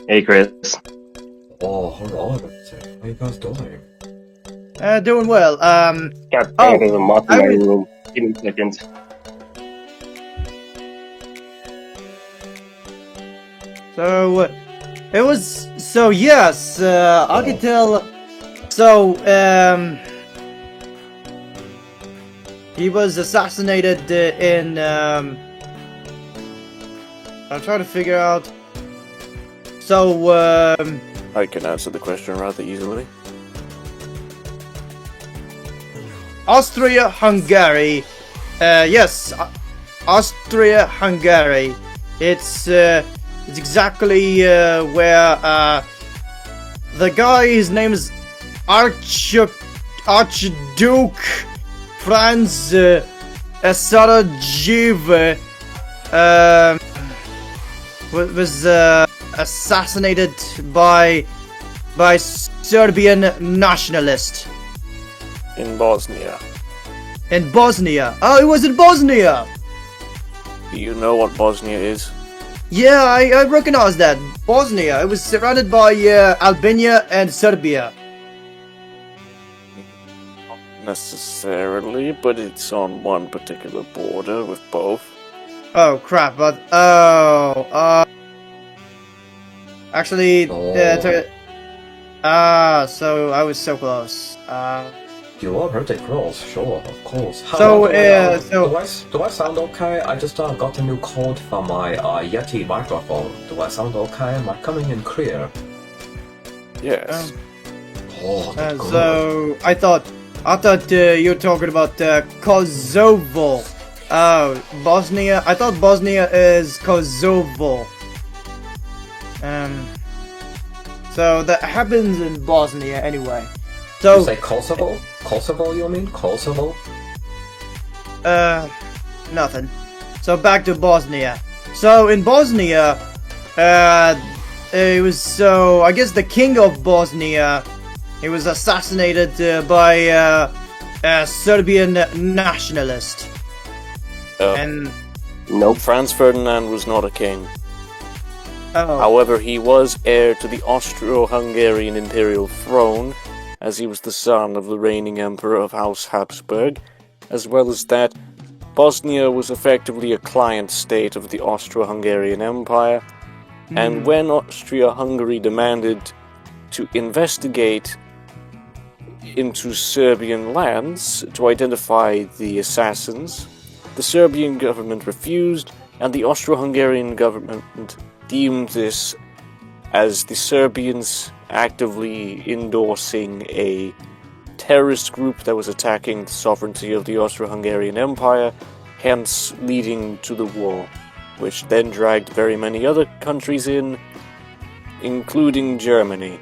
Hey, Chris. Oh, hello, how you guys doing? Doing well. God dang, Oh, there's a moth in I my was. room. Give me a second. So, it was. So, yes, I Oh, could tell. So, he was assassinated in. I'm trying to figure out. So, I can answer the question rather easily. Austria-Hungary. Yes, Austria-Hungary. It's exactly where the guy. His name is Archduke Franz Sarajevo. Was assassinated by Serbian nationalists In Bosnia. in Bosnia. Oh, it was in Bosnia. Do you know what Bosnia is? Yeah, I recognize that. Bosnia. It was surrounded by Albania and Serbia. Not necessarily, but it's on one particular border with both. Oh crap! But actually, so I was so close. you are pretty close, sure, of course. So, Do I sound okay? I just got a new code from my Yeti microphone. Do I sound okay? Am I coming in clear? Yes. Oh, that's good. So I thought you were talking about Kosovo. Oh, Bosnia. I thought Bosnia is Kosovo. So that happens in Bosnia anyway. So You say Kosovo? Kosovo, you mean? Kosovo? nothing. So back to Bosnia. So in Bosnia, it was I guess the king of Bosnia, he was assassinated by a Serbian nationalist. And Nope. Franz Ferdinand was not a king. oh, However, he was heir to the Austro-Hungarian imperial throne, as he was the son of the reigning emperor of House Habsburg. As well as that, Bosnia was effectively a client state of the Austro-Hungarian Empire, and when Austria-Hungary demanded to investigate into Serbian lands to identify the assassins, the Serbian government refused, and the Austro-Hungarian government deemed this as the Serbians actively endorsing a terrorist group that was attacking the sovereignty of the Austro-Hungarian Empire, hence leading to the war, which then dragged very many other countries in, including Germany.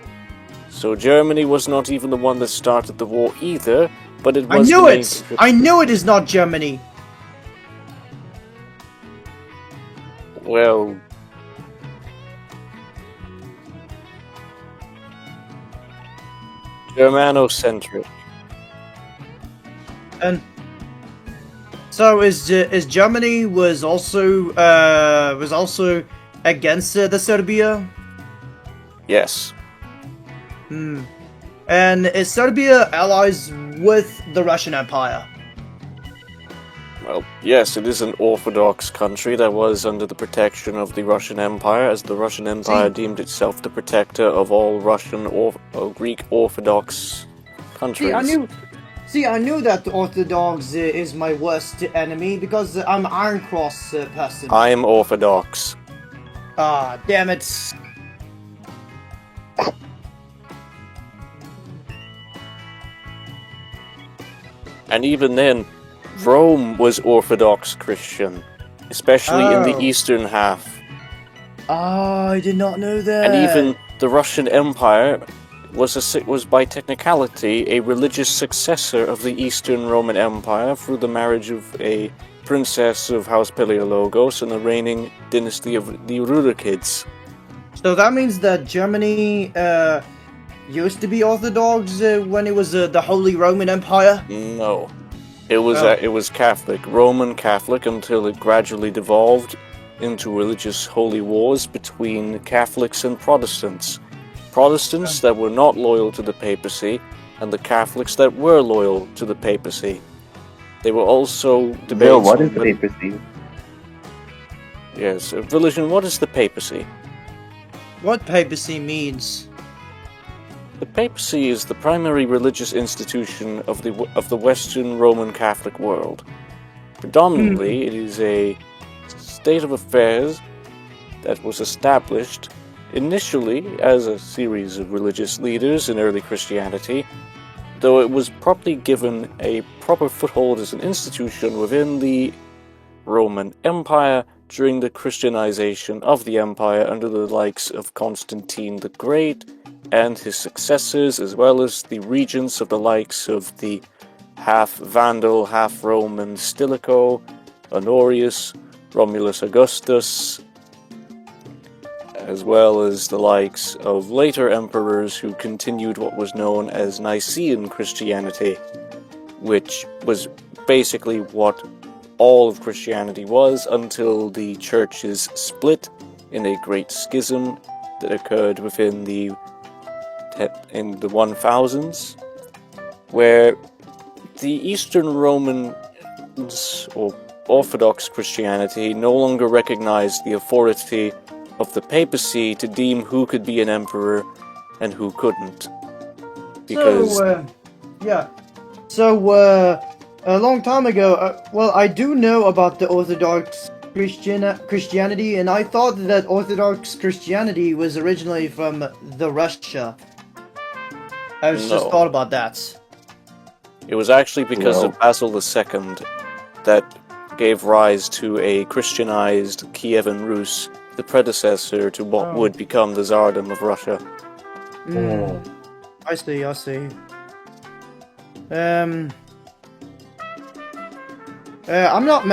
So Germany was not even the one that started the war either, but it I was knew the main it. I knew it is not Germany. Well, Germanocentric. And so is Germany was also against the Serbia? Yes. And is Serbia allies with the Russian Empire? Well, yes, it is an Orthodox country that was under the protection of the Russian Empire, as the Russian Empire deemed itself the protector of all Russian or Greek Orthodox countries. See, I knew that Orthodox is my worst enemy because I'm Iron Cross person. I'm Orthodox. Ah, damn it. And even then, Rome was Orthodox Christian, especially in the Oh. eastern half. Oh, I did not know that. And even the Russian Empire was by technicality a religious successor of the Eastern Roman Empire through the marriage of a princess of House Paleologos and the reigning dynasty of the Rurikids. So that means that Germany used to be Orthodox when it was the Holy Roman Empire? No. It was Oh. it was Catholic, Roman Catholic, until it gradually devolved into religious holy wars between Catholics and Protestants. Protestants that were not loyal to the papacy, and the Catholics that were loyal to the papacy. There were also debates Bill, what on is the papacy? Yes, Vilition, what is the papacy? What papacy means? The papacy is the primary religious institution of the Western Roman Catholic world. Predominantly, it is a state of affairs that was established initially as a series of religious leaders in early Christianity, though it was properly given a proper foothold as an institution within the Roman Empire during the Christianization of the empire under the likes of Constantine the Great and his successors, as well as the regents of the likes of the half-Vandal, half-Roman Stilicho, Honorius, Romulus Augustus, as well as the likes of later emperors who continued what was known as Nicene Christianity, which was basically what all of Christianity was until the churches split in a great schism that occurred within the 1000s, where the Eastern Romans, or Orthodox Christianity, no longer recognized the authority of the papacy to deem who could be an emperor and who couldn't. Because A long time ago, I do know about the Orthodox Christianity, and I thought that Orthodox Christianity was originally from the Russia. I was just thought about that. It was actually because of Basil II that gave rise to a Christianized Kievan Rus, the predecessor to what would become the Tsardom of Russia. I see. I am not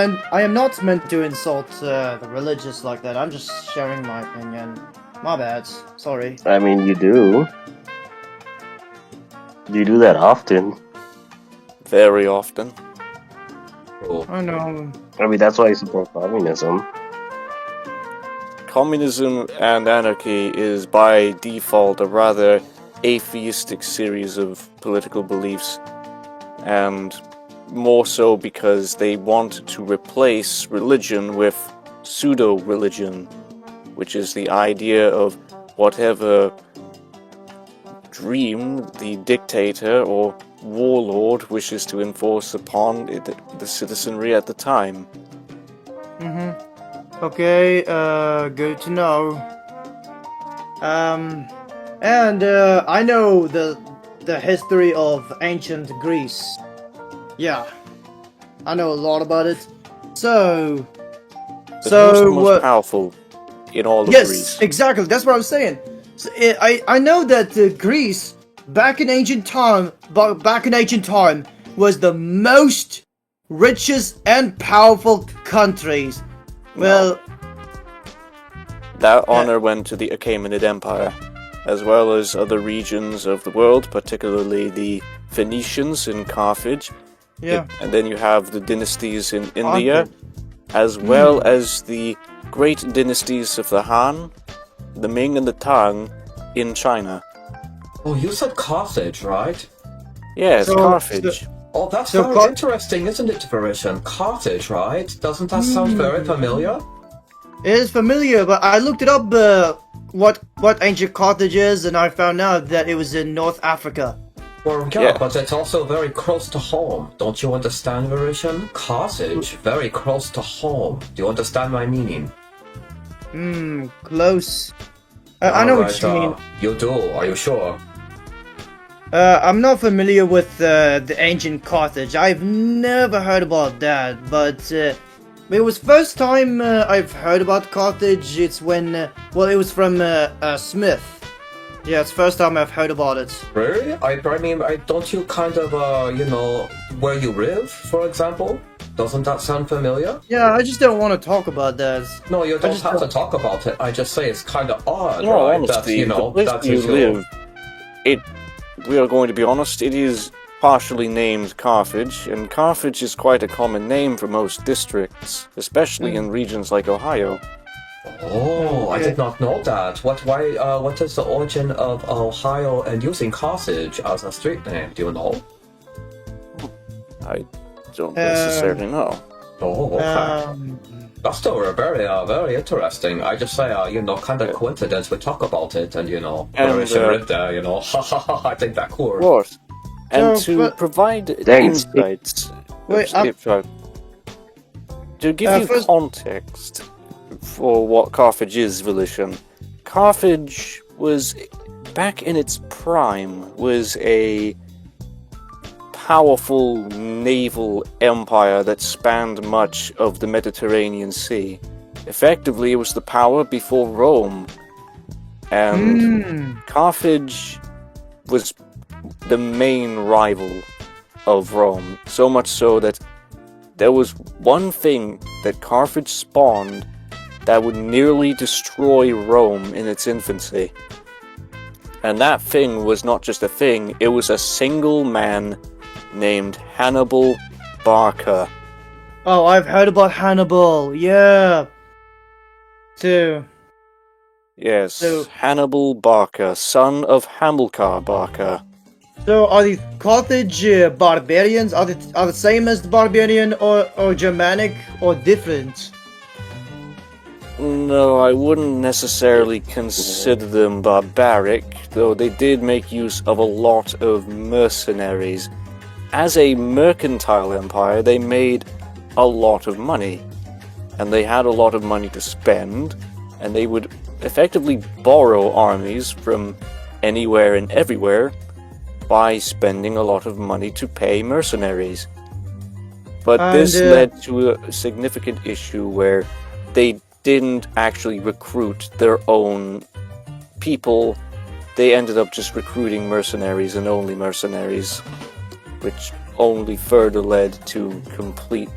meant to insult the religious like that. I'm just sharing my opinion. My bad. Sorry. I mean, you do. You do that often. Very often. I know. I mean, that's why I support communism. Communism and anarchy is by default a rather atheistic series of political beliefs, and more so because they want to replace religion with pseudo-religion, which is the idea of whatever dream the dictator or warlord wishes to enforce upon the citizenry at the time. Okay, good to know. And I know the history of ancient Greece. Yeah, I know a lot about it. So, The most powerful in all of Greece. Yes, exactly. That's what I was saying. So, I know that Greece back in ancient time was the most richest and powerful countries. Well, that honor went to the Achaemenid Empire, as well as other regions of the world, particularly the Phoenicians in Carthage. yeah. And then you have the dynasties in India, as well as the great dynasties of the Han, the Ming, and the Tang in China. Oh, you said Carthage, right? Yes, Carthage. Oh, that's So very interesting, isn't it, Verishan? Carthage, right? Doesn't that sound very familiar? It is familiar, but I looked it up, what ancient Carthage is, and I found out that it was in North Africa. Well, yeah, but it's also very close to home. Don't you understand, Verishan? Carthage, very close to home. Do you understand my meaning? Close. I know what you mean. You do, are you sure? I'm not familiar with the ancient Carthage. I've never heard about that, but it was first time I've heard about Carthage. It's when, it was from Smith. Yeah, it's first time I've heard about it. Really? I mean, don't you kind of, where you live, for example? Doesn't that sound familiar? Yeah, I just don't want to talk about that. No, you don't have to talk about it. I just say it's kind of odd, No, right? honestly, That, the place that's you live, we are going to be honest, it is partially named Carthage, and Carthage is quite a common name for most districts, especially in regions like Ohio. Oh, I Okay. did not know that. What is the origin of Ohio and using Carthage as a street name? Do you know? I don't necessarily know. Oh, okay. Um, That's still very interesting. I just say, kind of coincidence. We talk about it, and And, Vilition lived there. Ha ha ha! I think that cool. What? And So, to but- provide Thanks. insights, Wait, to give you first- context for what Carthage is, Volition, Carthage was, back in its prime, was a powerful naval empire that spanned much of the Mediterranean Sea. Effectively, it was the power before Rome. And Carthage was the main rival of Rome, so much so that there was one thing that Carthage spawned that would nearly destroy Rome in its infancy. And that thing was not just a thing, it was a single man named Hannibal Barca. Oh, I've heard about Hannibal. Yeah. So, Yes, So- Hannibal Barca, son of Hamilcar Barca. so are the Carthage barbarians? Are they the same as the barbarian, or Germanic, or different? No, I wouldn't necessarily consider them barbaric, though they did make use of a lot of mercenaries. As a mercantile empire, they made a lot of money, and they had a lot of money to spend, and they would effectively borrow armies from anywhere and everywhere by spending a lot of money to pay mercenaries. But this And, led to a significant issue where they didn't actually recruit their own people. They ended up just recruiting mercenaries and only mercenaries, which only further led to complete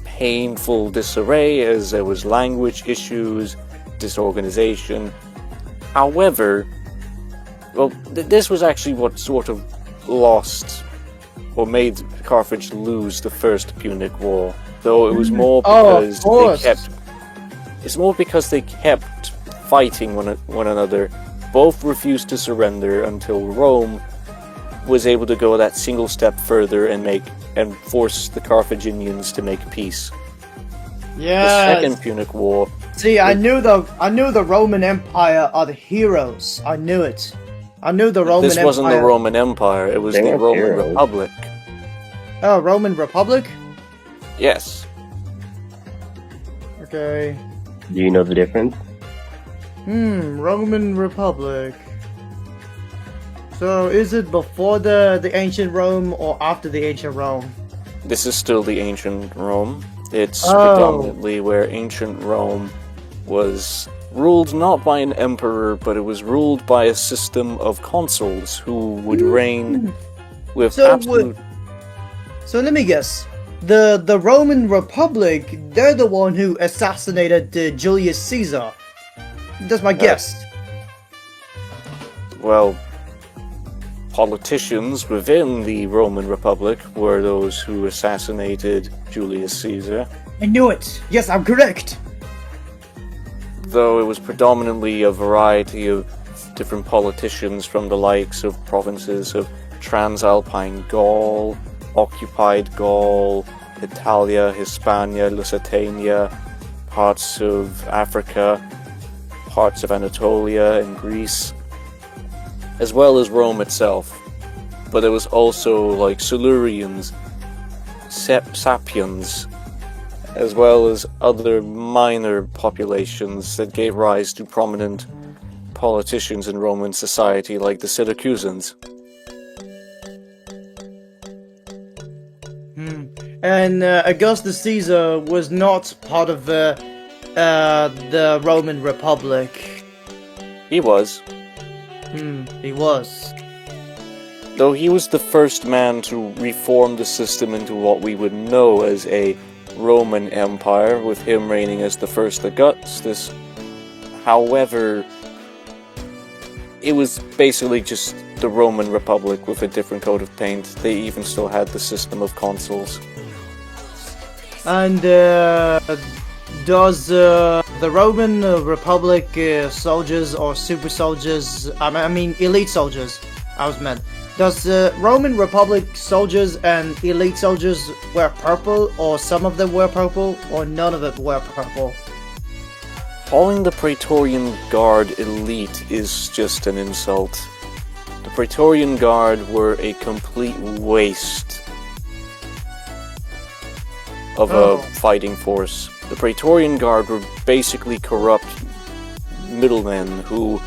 painful disarray as there was language issues, disorganization. However, well, this was actually what sort of lost or made Carthage lose the First Punic War, though it was more Oh, of because course. it's more because they kept fighting one another. Both refused to surrender until Rome was able to go that single step further and force the Carthaginians to make peace. Yeah. The Second Punic War. See, I knew the Roman Empire are the heroes. I knew it. I knew the Roman This Empire. wasn't the Roman Empire, it was They the weren't Roman heroes. Republic. Oh, Roman Republic. Yes. Okay. Do you know the difference? Roman Republic. So, is it before the ancient Rome or after the ancient Rome? This is still the ancient Rome. It's Oh. predominantly where ancient Rome was ruled not by an emperor, but it was ruled by a system of consuls who would reign with So absolute... So let me guess. The Roman Republic, they're the one who assassinated Julius Caesar. That's my guess. Well, politicians within the Roman Republic were those who assassinated Julius Caesar, I knew it. Yes, I'm correct. though it was predominantly a variety of different politicians from the likes of provinces of Transalpine Gaul, occupied Gaul, Italia, Hispania, Lusitania, parts of Africa, parts of Anatolia and Greece, as well as Rome itself. But there was also like Silurians, Sapiens, as well as other minor populations that gave rise to prominent politicians in Roman society like the Syracusans. And Augustus Caesar was not part of the Roman Republic. He was, He was. though he was the first man to reform the system into what we would know as a Roman Empire, with him reigning as the first Augustus. However, it was basically just the Roman Republic with a different coat of paint. They even still had the system of consuls. And does the Roman Republic soldiers or super soldiers, I mean elite soldiers, I was meant. Does the Roman Republic soldiers and elite soldiers wear purple, or some of them wear purple, or none of them wear purple? Calling the Praetorian Guard elite is just an insult. The Praetorian Guard were a complete waste of a fighting force. The Praetorian Guard were basically corrupt middlemen who,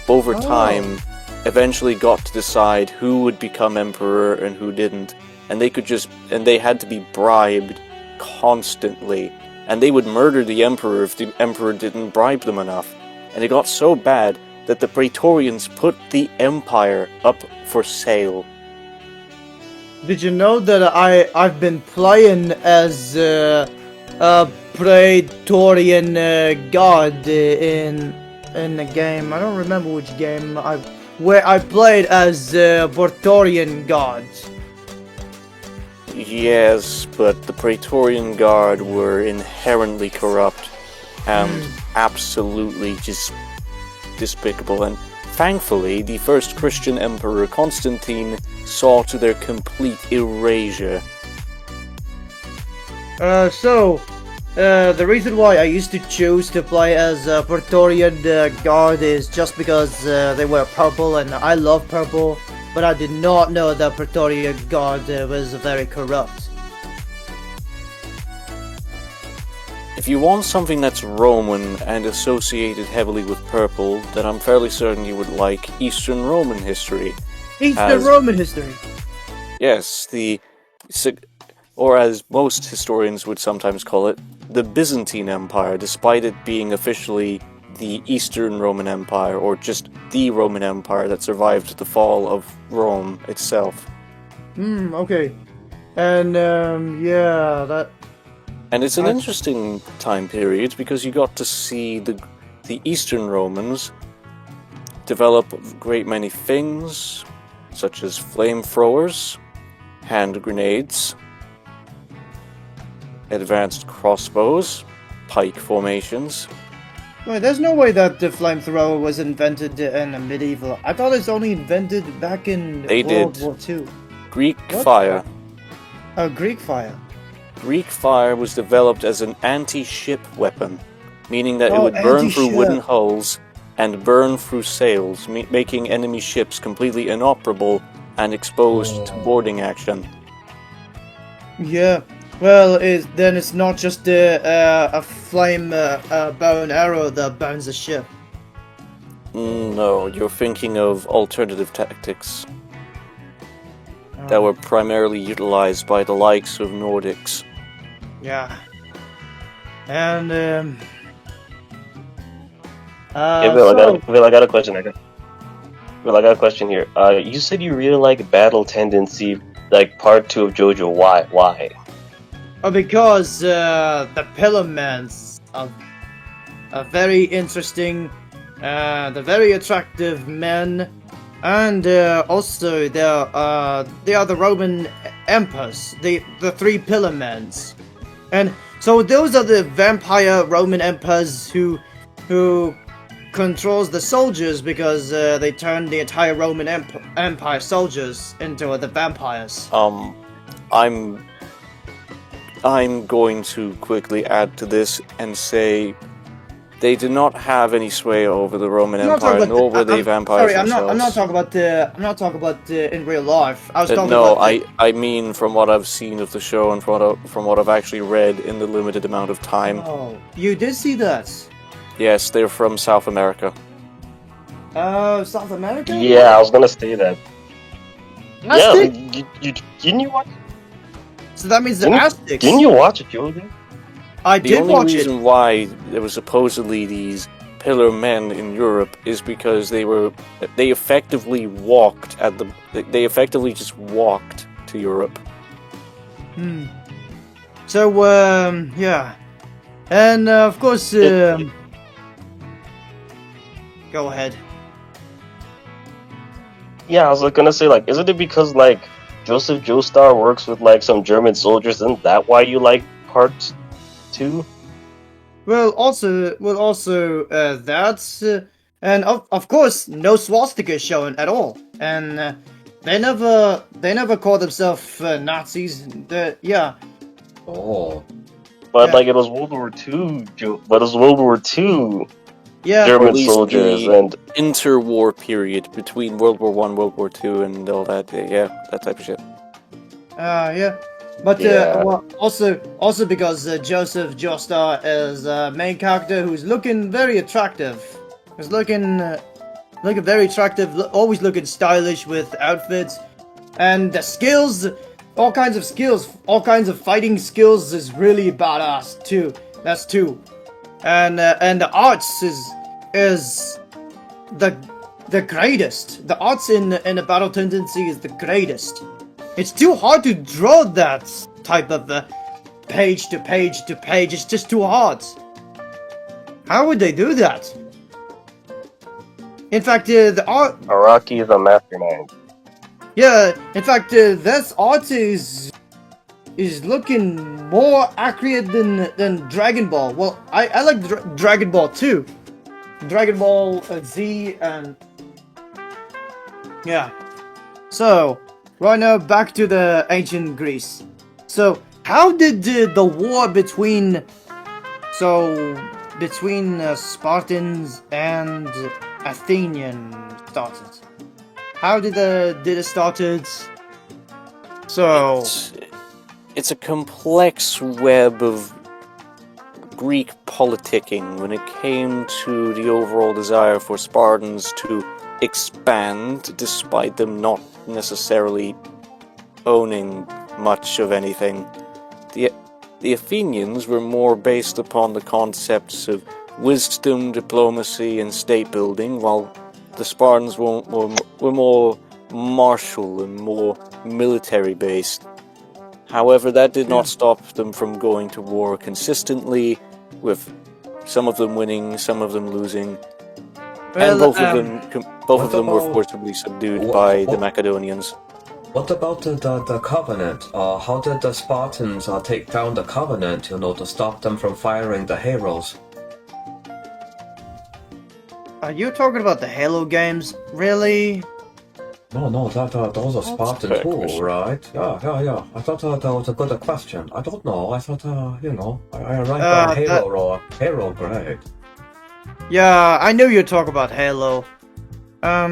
over time, eventually got to decide who would become emperor and who didn't, and they had to be bribed constantly, and they would murder the emperor if the emperor didn't bribe them enough. And it got so bad that the Praetorians put the empire up for sale. Did you know that I've been playing as a Praetorian Guard in a game? I don't remember which game where I played as Praetorian Guard. Yes, but the Praetorian Guard were inherently corrupt and absolutely just despicable, and thankfully the first Christian emperor Constantine saw to their complete erasure. The reason why I used to choose to play as Praetorian Guard is just because they wear purple, and I love purple, but I did not know that Praetorian Guard was very corrupt. If you want something that's Roman and associated heavily with purple, then I'm fairly certain you would like Eastern Roman history. Eastern Roman history? Yes, or as most historians would sometimes call it, the Byzantine Empire, despite it being officially the Eastern Roman Empire, or just the Roman Empire that survived the fall of Rome itself. Okay. And, And it's an interesting time period because you got to see the Eastern Romans develop a great many things, such as flamethrowers, hand grenades, advanced crossbows, pike formations. Wait, there's no way that the flamethrower was invented in a medieval. I thought it's only invented back in World War II. Greek fire. Oh, Greek fire. Greek fire was developed as an anti-ship weapon, meaning that it would burn through wooden hulls and burn through sails, making enemy ships completely inoperable and exposed to boarding action. Yeah, well, then it's not just a flame bow and arrow that burns a ship. No, you're thinking of alternative tactics that were primarily utilized by the likes of Nordics. Yeah. And, Bill, I got a question. Bill, I got a question here. You said you really like Battle Tendency, like Part 2 of JoJo. Why? Because the Pillarmans are very interesting, they're very attractive men, and also they are the Roman emperors, the three Pillarmans. And so those are the vampire Roman emperors who controls the soldiers, because they turned the entire Roman Empire soldiers into the vampires. I'm going to quickly add to this and say they did not have any sway over the Roman Empire, nor were they vampires themselves. I'm not talking about in real life. I was talking about. No, I mean from what I've seen of the show and from what I've actually read in the limited amount of time. Oh, you did see that? Yes, they're from South America. South America? Yeah, I was gonna say that. Aztec? Yeah, didn't you watch? So that means the Aztecs. Didn't you watch it, JoJo? I did watch it. The only reason why there was supposedly these pillar men in Europe is because they effectively just walked to Europe. So yeah, and of course go ahead. Yeah, I was gonna say, like, isn't it because like Joseph Joestar works with like some German soldiers? Isn't that why you like Part 2? And of course, no swastika shown at all. And they never call themselves Nazis. Yeah. Oh, But Yeah. like it was World War II, but it was World War II Yeah. Or German at least soldiers, the and interwar period between World War One, World War Two, and all that. Yeah, that type of shit. Yeah. But Yeah. well, also because Joseph Joestar is main character who's looking very attractive. He's looking very attractive, always looking stylish with outfits, and the skills, all kinds of fighting skills is really badass too. That's two, and the arts is the greatest. The arts in a battle tendency is the greatest. It's too hard to draw that type of page to page to page. It's just too hard. How would they do that? In fact, the art. Araki is a mastermind. Yeah, in fact, this art is looking more accurate than Dragon Ball. Well, I like Dragon Ball too. Dragon Ball Z and yeah. So right now back to the ancient Greece. So how did the war between Spartans and Athenians started? How did it started? So It's a complex web of Greek politicking when it came to the overall desire for Spartans to expand, despite them not necessarily owning much of anything. The Athenians were more based upon the concepts of wisdom, diplomacy, and state building, while the Spartans were more martial and more military based. However, that did not stop them from going to war consistently, with some of them winning, some of them losing, and both of them were forcibly subdued by the Macedonians. what about the Covenant? How did the Spartans take down the Covenant, to stop them from firing the heroes? are you talking about the Halo games? Really? No, those are Spartans fair too, question. right? Yeah. I thought that was a good question. I don't know. I thought, I rank Halo great. Yeah, I knew you'd talk about Halo. I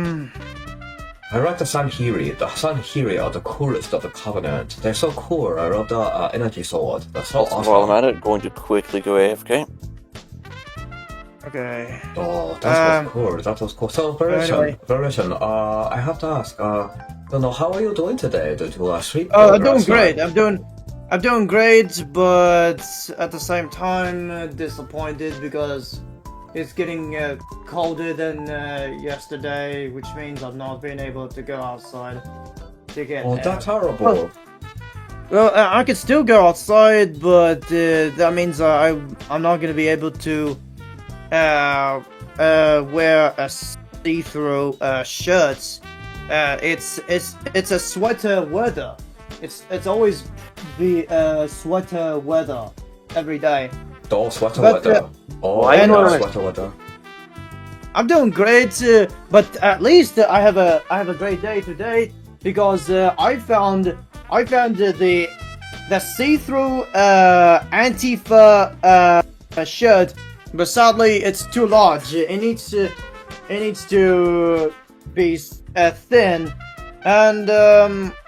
read the Sanhiri. The Sanhiri are the coolest of the Covenant. They're so cool. I wrote the energy sword. That's so awesome. While I'm at it, going to quickly go AFK. Okay. Oh, that was cool. That was cool. So, Anyway. Variation, I have to ask, how are you doing today? Did you sleep? Oh, good I'm doing last great. night? I'm doing great, but at the same time disappointed because it's getting colder than yesterday, which means I've not been able to go outside to get. Oh, that's horrible. Well, I can still go outside, but that means I'm not gonna be able to wear a see-through shirt. It's a sweater weather. It's always be sweater weather every day. Oh, sweater But, weather. Oh, I I know know. sweater weather. I'm doing great, but at least I have a great day today because I found the see-through Antifa shirt, but sadly it's too large. It needs to be thin, and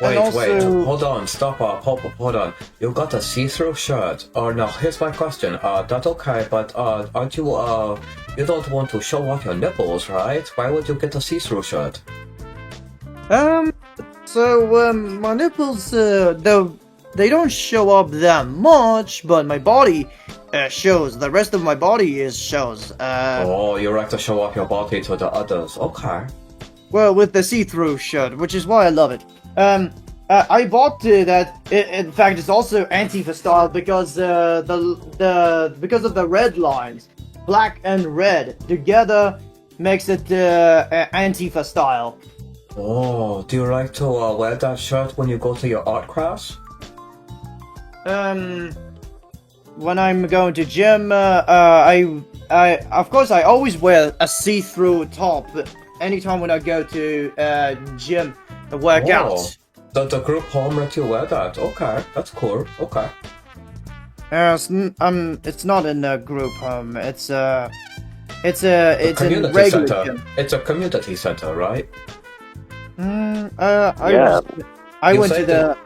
Wait, also hold on, stop, hold on. You got a see-through shirt. Now, here's my question. That's okay, but, aren't you, you don't want to show off your nipples, right? Why would you get a see-through shirt? my nipples, though they don't show up that much, but my body shows. The rest of my body shows. Oh, you like to show off your body to the others. Okay. Well, with the see-through shirt, which is why I love it. I bought that. In fact, it's also Antifa style because because of the red lines, black and red together makes it Antifa style. Oh, do you like to wear that shirt when you go to your art class? when I'm going to gym, I of course I always wear a see-through top anytime when I go to gym to work out. The group home let you wear that. Okay, that's cool. Okay. It's not in a group home. It's in community regular center. gym. It's a community center, right? Yeah. I You went say to the.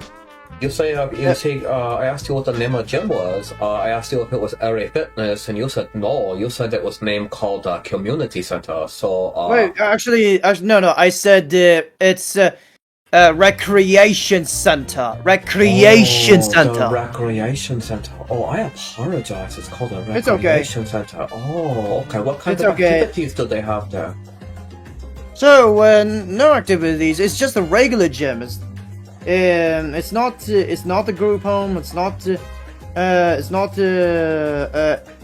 You say I asked you what the name of gym was. I asked you if it was Area Fitness, and you said no. You said it was name called Community Center. So Wait, actually, no. I said it's recreation center. Recreation center. The recreation center. Oh, I apologize. It's called a It's okay. recreation center. Oh, okay. What kind It's of okay. activities do they have there? So no activities. It's just a regular gym. It's not the group home. It's not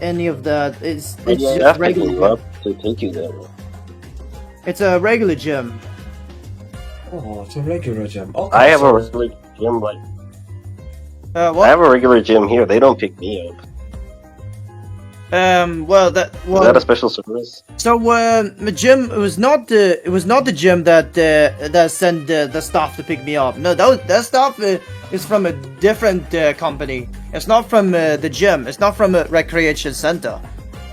any of that. It's You just have to regular. go up to take you there. It's a regular gym. Oh, it's a regular gym. Okay, I have a so- regular gym, but I What? have a regular gym here. They don't pick me up. Well, Is that a special service? So the gym was not the gym that sent the staff to pick me up. No, that staff is from a different company. It's not from the gym. It's not from a recreation center.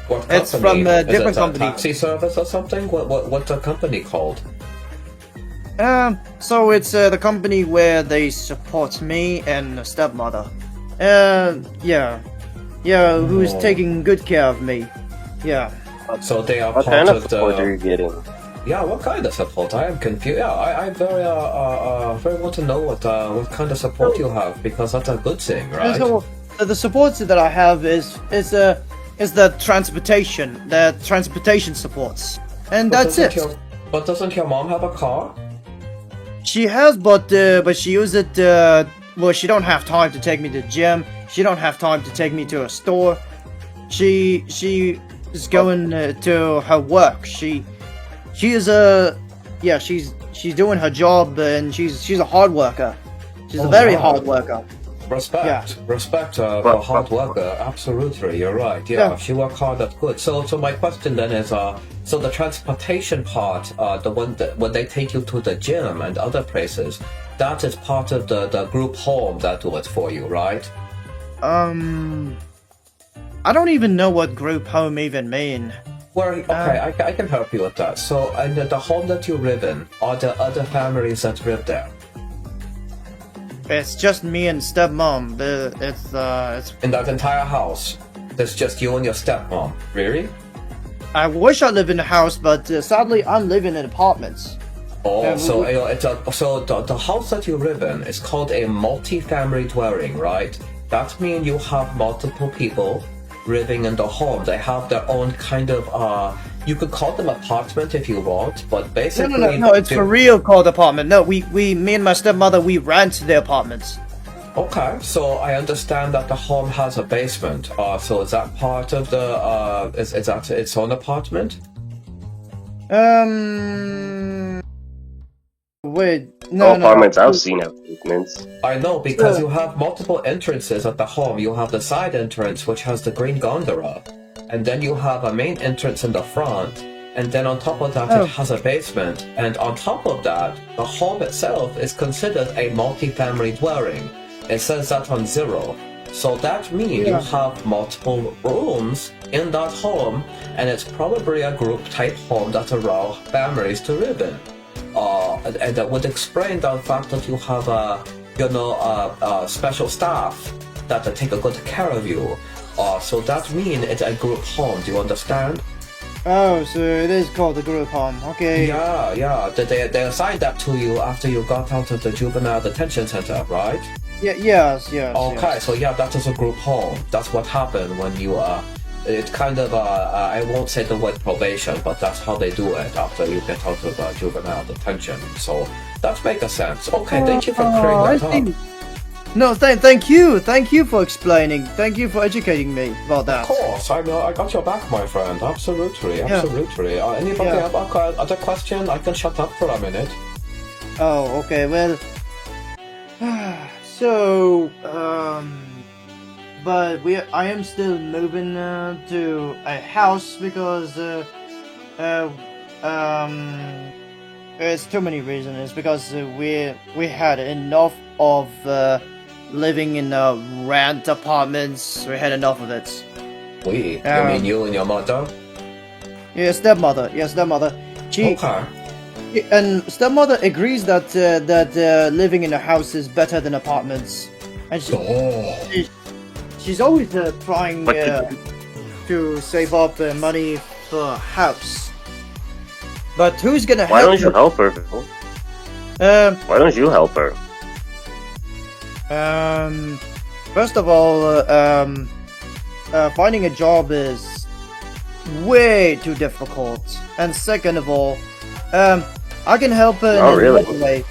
What It's company? from a Is different it company. A taxi service or something? What's the company called? So it's the company where they support me and stepmother. Yeah, who's Oh. taking good care of me. Yeah. So they are What part kind of of support are the. you getting? Yeah, what kind of support? I am confused. Yeah, I very want to know what kind of support you have, because that's a good thing, right? So the support that I have is the transportation supports, and But that's doesn't it. But doesn't your mom have a car? She has, but she uses it. Well, she don't have time to take me to the gym. She don't have time to take me to a store. She is going to her work. She is she's doing her job, and she's a hard worker. She's a Oh, very wow. hard worker. Respect for hard worker. Absolutely, you're right. Yeah, Yeah. if she work hard, that's good. So my question then is, so the transportation part, the one that when they take you to the gym and other places, that is part of the group home that do it for you, right? I don't even know what group home even mean. Well, okay, I can help you with that. So, and the home that you live in, are there other families that live there? It's just me and stepmom. It's In that entire house, there's just you and your stepmom. Really? I wish I lived in a house, but sadly I'm living in apartments. Oh, Yeah, so we- the house that you live in is called a multi-family dwelling, right? That means you have multiple people living in the home. They have their own kind of you could call them apartment if you want, but basically No, it's for real called apartment. No, me and my stepmother, we rent the apartments. Okay, so I understand that the home has a basement. So is that part of the is that its own apartment? Wait, All apartments I've seen have basements. I know, because Sure. you have multiple entrances at the home. You have the side entrance, which has the green gondola, and then you have a main entrance in the front, and then on top of that Oh. it has a basement, and on top of that, the home itself is considered a multi-family dwelling. It says that on 0. So that means you Yeah. have multiple rooms in that home, and it's probably a group type home that allows families to live in. And that would explain the fact that you have special staff that take a good care of you. So that means it's a group home. Do you understand? Oh, so it is called the group home. Okay. Yeah. They assigned that to you after you got out of the juvenile detention center, right? Yes. Okay, yes. so yeah, that is a group home. That's what happened when you it's kind of I won't say the word probation, but that's how they do it after you get out of juvenile detention. So that makes sense. Okay, thank you for clearing that up. No, thank you for explaining. Thank you for educating me about that. Of course, I got your back, my friend. Absolutely. Anybody Yeah. have other question? I can shut up for a minute. Oh, okay. Well, so I am still moving to a house because uh, um, it's too many reasons. It's because we had enough of living in rent apartments. We had enough of it. We? You mean you and your mother? Yeah, stepmother. Yeah, stepmother. She Okay. and stepmother agrees that living in a house is better than apartments, and Oh. she's always trying But to save up money for a house. But who's gonna why help don't you her? help her, Phil? Um, Why don't you help her? First of all, finding a job is way too difficult, and second of all, I can help her in Oh, really? another way.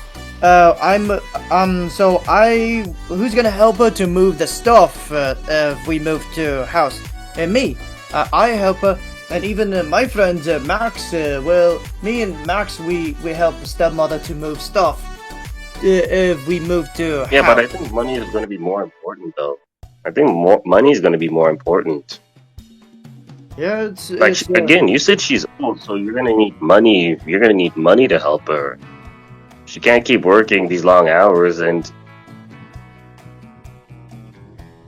Who's gonna help her to move the stuff if we move to a house? Me. I help her, and even my friend Max. Me and Max, we help the stepmother to move stuff. If we move to a Yeah, house. but I think money is going to be more important, though. I think money is going to be more important. Yeah, Like again, you said she's old, so you're gonna need money. You're gonna need money to help her. She can't keep working these long hours and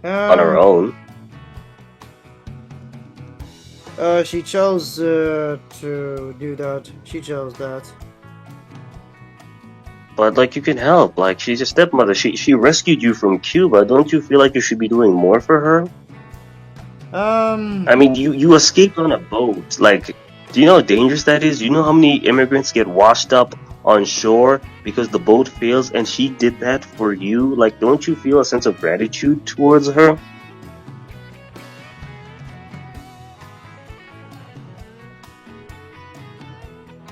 on her own. She chose to do that. She chose that. But like, you can help. Like, she's your stepmother. She rescued you from Cuba. Don't you feel like you should be doing more for her? I mean, you escaped on a boat. Like, do you know how dangerous that is? Do you know how many immigrants get washed up on shore because the boat fails, and she did that for you? Like, don't you feel a sense of gratitude towards her?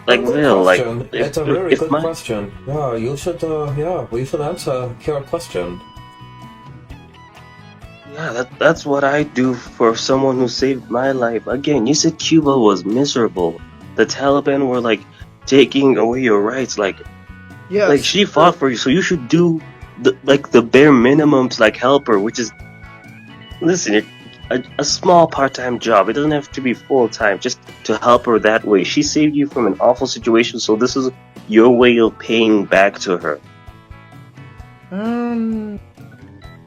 Like, Good Will, like, question. It's a very if good my question. Yeah, you should. We should answer your question. yeah, that's what I do for someone who saved my life. Again, you said Cuba was miserable. The Taliban were like taking away your rights. Like Yes. she fought for you, so you should do the bare minimum to like help her, which is listen, a small part-time job. It doesn't have to be full-time. Just to help her that way. She saved you from an awful situation, so this is your way of paying back to her.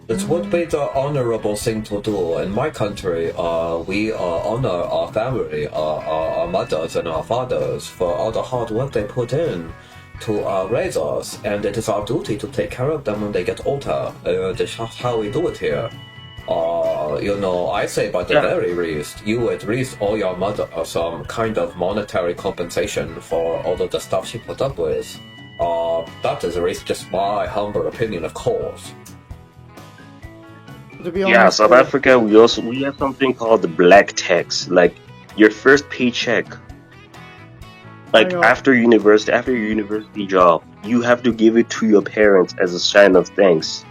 It would be the honorable thing to do. In my country, we honor our family, our mothers and our fathers for all the hard work they put in to raise us, and it is our duty to take care of them when they get older. That's how we do it here. I say by the Yeah. very least, you at least owe your mother some kind of monetary compensation for all of the stuff she put up with. That is at least just my humble opinion, of course. To be Yeah, honest, South Africa, we have something called the black tax. Like your first paycheck, like after your university job, you have to give it to your parents as a sign of thanks.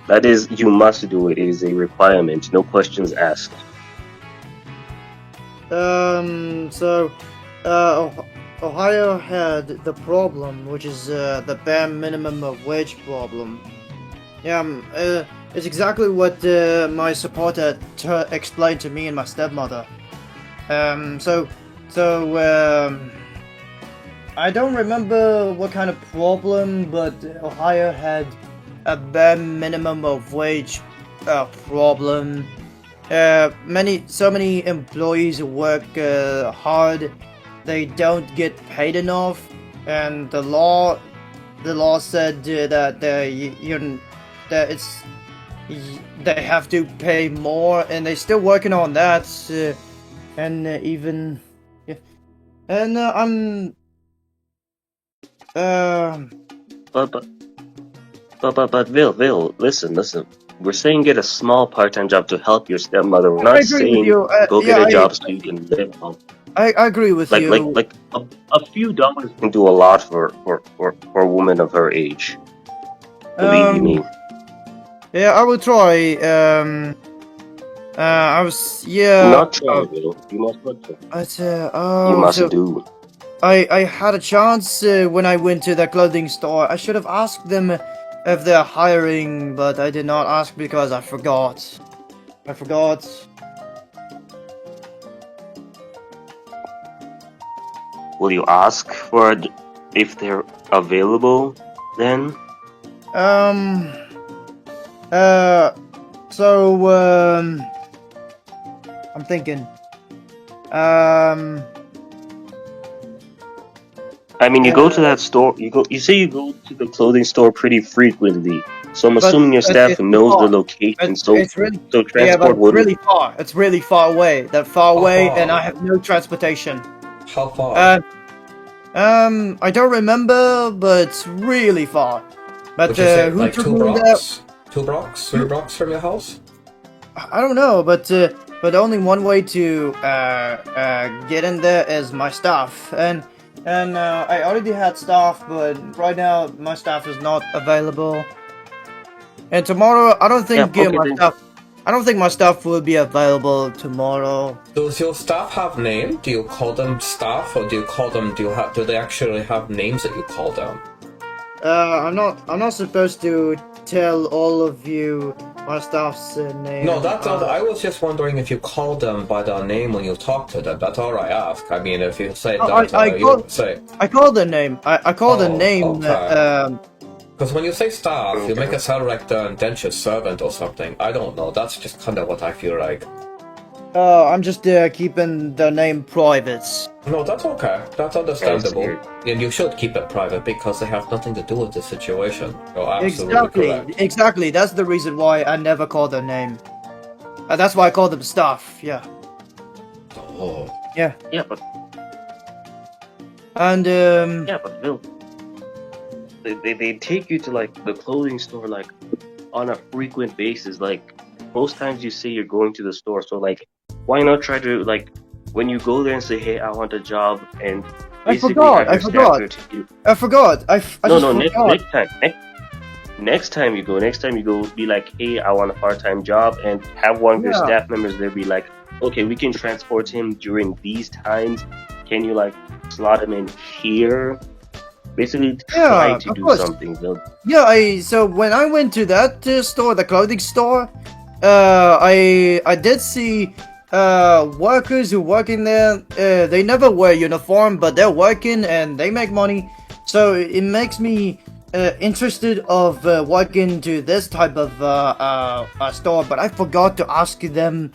That is, you must do it. It is a requirement. No questions asked. Ohio had the problem, which is the bare minimum of wage problem. Yeah, it's exactly what my supporter explained to me and my stepmother. I don't remember what kind of problem, but Ohio had a bare minimum of wage problem. So many employees work hard, they don't get paid enough, and the law said that they have to pay more, and they're still working on that. But Vil, listen. We're saying get a small part-time job to help your stepmother. We're I not agree with saying you. go get a job so you can live home. I agree with you. Like a few dollars can do a lot for a woman of her age. Believe you me. Yeah, I will try. Not try, Vil. You must not try. You must do. I had a chance when I went to the clothing store. I should have asked them if they're hiring, but I did not ask because I forgot. I forgot. Will you ask for if they're available then? Um. So, I'm thinking. I mean, you go to that store. You say you go to the clothing store pretty frequently. So I'm But assuming your staff it's knows the far. location. It's really, So yeah, but transport it's wouldn't. really far. It's really far away. That far How away, far? and I have no transportation. How far? I don't remember, but it's really far. But Would you say who like took 2 me there? blocks? 2 blocks? 3 blocks from your house? I don't know, but only one way to get in there is my staff, and I already had staff, but right now my staff is not available. And tomorrow, I don't Yeah. think Okay. my Then. staff. I don't think my staff will be available tomorrow. Does your staff have name? Do you call them staff, or do you call them? Do they actually have names that you call them? I'm not supposed to tell all of you my staff's name. No, that's all. I was just wondering if you call them by their name when you talk to them. That's all I ask. I mean, if you say that, you say. I call the name. I call the Oh, name. okay. Because when you say staff, you make it sound like the indentured servant or something. I don't know. That's just kind of what I feel like. I'm just keeping the name private. No, that's okay. That's understandable. weird. And you should keep it private because they have nothing to do with the situation. You're absolutely correct. Exactly. That's the reason why I never call their name. That's why I call them staff. Yeah. Oh. Yeah. Yeah, but And Bill, they take you to like the clothing store like on a frequent basis. Like most times you say you're going to the store, so like why not try to like when you go there and say, hey, I want a job, and basically have your staff go to you. I forgot. Next time you go, be like, hey, I want a part-time job, and have one of your staff members there be like, okay, we can transport him during these times. Can you like slot him in here? Basically, try to do something. Yeah, so when I went to that store, the clothing store, I did see workers who work in there. They never wear uniform, but they're working and they make money. So it makes me interested of working to this type of store. But I forgot to ask them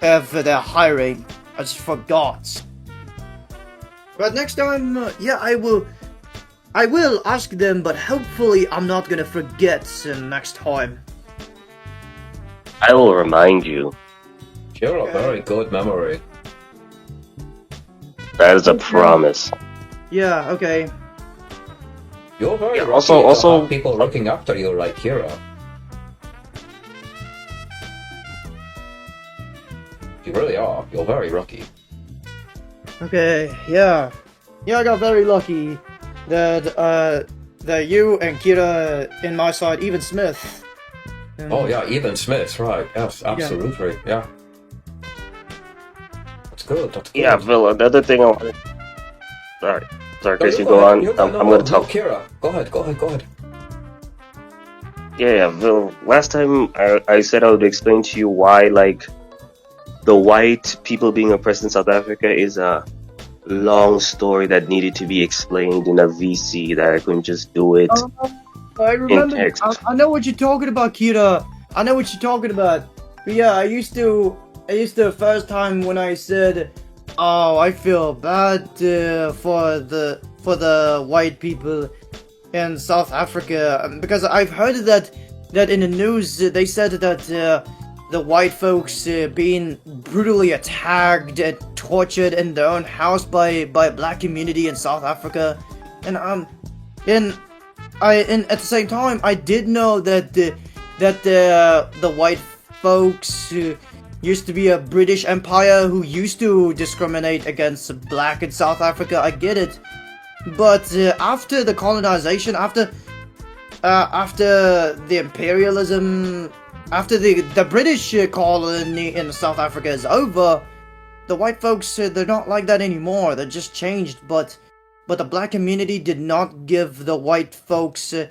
if they're hiring. I just forgot. But next time, I will ask them, but hopefully I'm not gonna forget next time. I will remind you. You have a very good memory. That is a promise. Yeah, okay. You're very lucky also to have people looking after you like Kira. You really are. You're very lucky. Okay, yeah. Yeah, I got very lucky that you and Kira in my side, even Smith. Oh yeah, even Smith, right? Yes, absolutely. Yeah. That's good. That's good. Yeah, Bill. Another thing I wanted. Sorry, Chris. You go on. I'm gonna talk. Kira, go ahead. Yeah, Bill. Last time I said I would explain to you why, like, the white people being oppressed in South Africa is a long story that needed to be explained in a VC, that I couldn't just do it I remember. in text. I know what you're talking about, Kira. I know what you're talking about. But yeah, I used to first time when I said, "Oh, I feel bad for the white people in South Africa," because I've heard that in the news they said that the white folks being brutally attacked and tortured in their own house by black community in South Africa, and at the same time I did know that the white folks used to be a British Empire who used to discriminate against black in South Africa. I get it, but after the colonization, after the imperialism, after the British colony in South Africa is over, the white folks they're not like that anymore. They're just changed, but the black community did not give the white folks a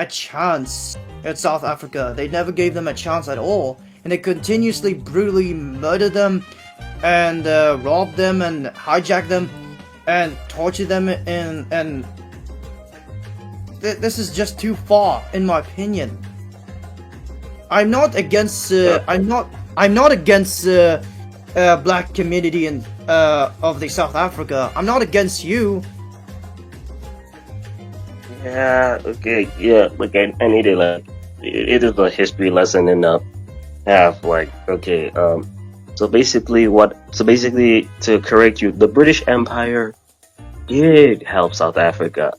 chance in South Africa. They never gave them a chance at all. and they continuously brutally murder them and rob them and hijack them and torture them, and this is just too far, in my opinion. I'm not against. I'm not against black community and of the South Africa. I'm not against you. Yeah, okay, yeah, like I need it, like, it is a history lesson in half, like, okay, so basically to correct you, the British Empire did help South Africa.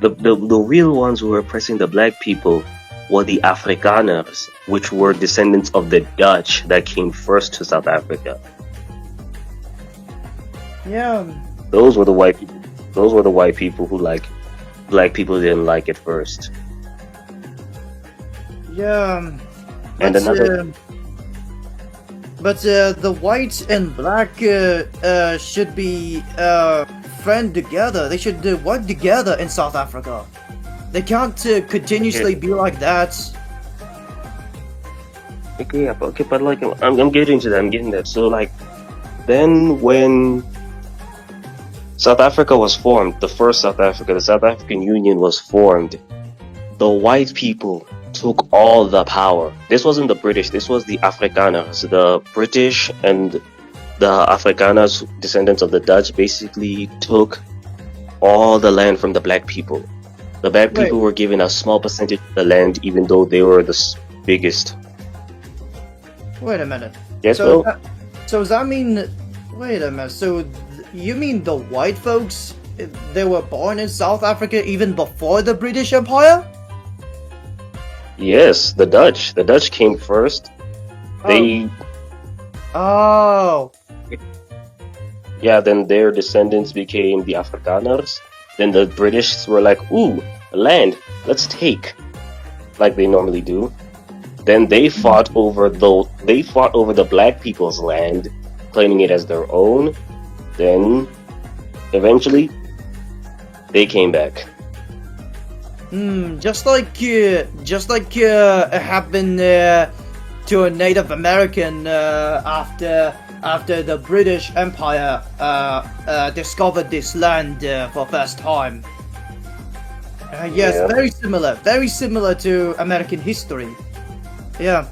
The real ones who were oppressing the black people were the Afrikaners, which were descendants of the Dutch that came first to South Africa. Yeah. Those were the white people. Those were the white people who, like, black people didn't like at first. Yeah. And But, another, the white and black should be friend together. They should work together in South Africa. They can't continuously be like that. okay, yeah, but like, I'm getting to that. I'm getting that. So, like, then when South Africa was formed, the first South Africa, the South African Union was formed, the white people took all the power. This wasn't the British, this was the Afrikaners. The British and the Afrikaners, descendants of the Dutch, basically took all the land from the black people. The black Wait. people were given a small percentage of the land, even though they were the biggest. Wait a minute. Yes, So, Will? so does that mean? Wait a minute. So you mean the white folks? They were born in South Africa even before the British Empire? Yes, the Dutch. The Dutch came first. They, Oh. yeah, then their descendants became the Afrikaners. Then the British were like, ooh, land, let's take, like they normally do. Then they fought over the black people's land, claiming it as their own. Then, eventually, they came back. Just like it happened to a Native American after the British Empire discovered this land for first time. Yes, Yeah. very similar to American history. Yeah,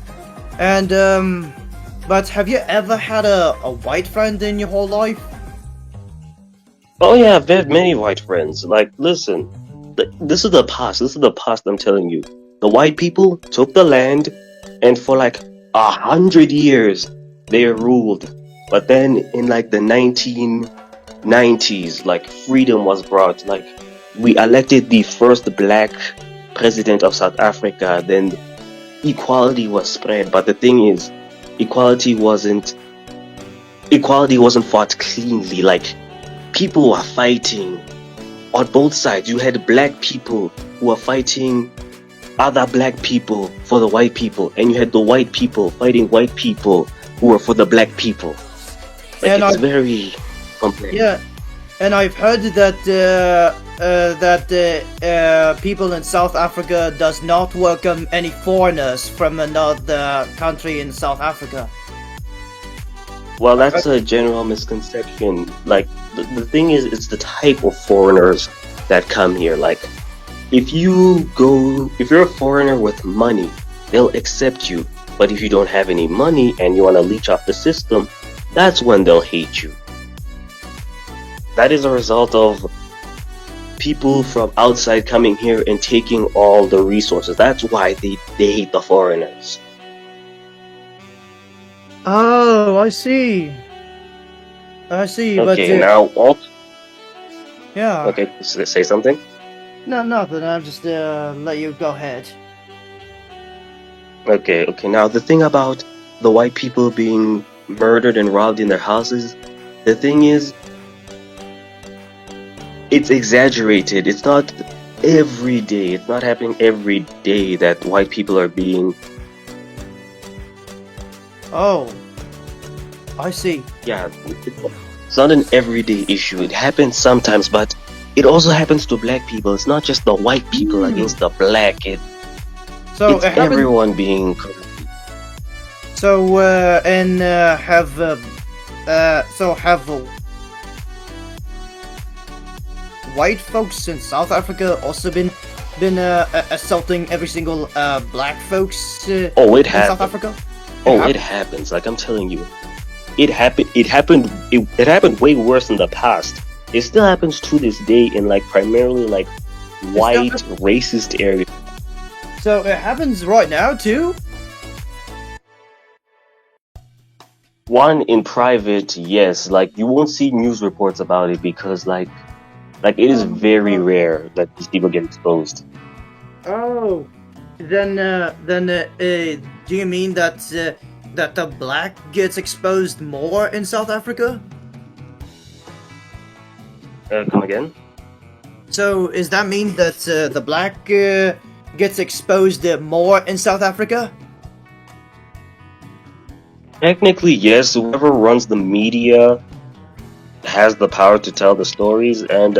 and but have you ever had a white friend in your whole life? Oh yeah, I've had many white friends. Like, listen, this is the past. This is the past. I'm telling you. The white people took the land, and for like 100 years they ruled. But then in like the 1990s, like freedom was brought. Like we elected the first black president of South Africa. Then equality was spread. But the thing is, equality wasn't fought cleanly. Like people were fighting on both sides. You had black people who were fighting other black people for the white people, and you had the white people fighting white people who were for the black people. Like, And it's I- very complex. Yeah, and I've heard that people in South Africa does not welcome any foreigners from another country in South Africa. Well, that's a general misconception. Like, the thing is, it's the type of foreigners that come here. Like, if you're a foreigner with money, they'll accept you. But if you don't have any money and you want to leech off the system, that's when they'll hate you. That is a result of people from outside coming here and taking all the resources. That's why they hate the foreigners. Oh, I see. Okay, but now, yeah. okay, say something. No, nothing. I'll just let you go ahead. Okay, now the thing about the white people being murdered and robbed in their houses, the thing is, it's exaggerated. It's not every day. It's not happening every day that white people are being. Oh, I see. Yeah, it's not an everyday issue. It happens sometimes, but it also happens to black people. It's not just the white people against the black. So It's it happened. everyone being. So have white folks in South Africa also been assaulting every single black folks Oh, it in South happened. Africa? It happens. Like I'm telling you, it happened. It happened way worse in the past. It still happens to this day in like primarily like white racist areas. So it happens right now too? One in private, yes. Like you won't see news reports about it because like it is very rare that these people get exposed. Oh, then do you mean that that the black gets exposed more in South Africa? Come again? So does that mean that the black gets exposed more in South Africa? Technically, yes. Whoever runs the media has the power to tell the stories, and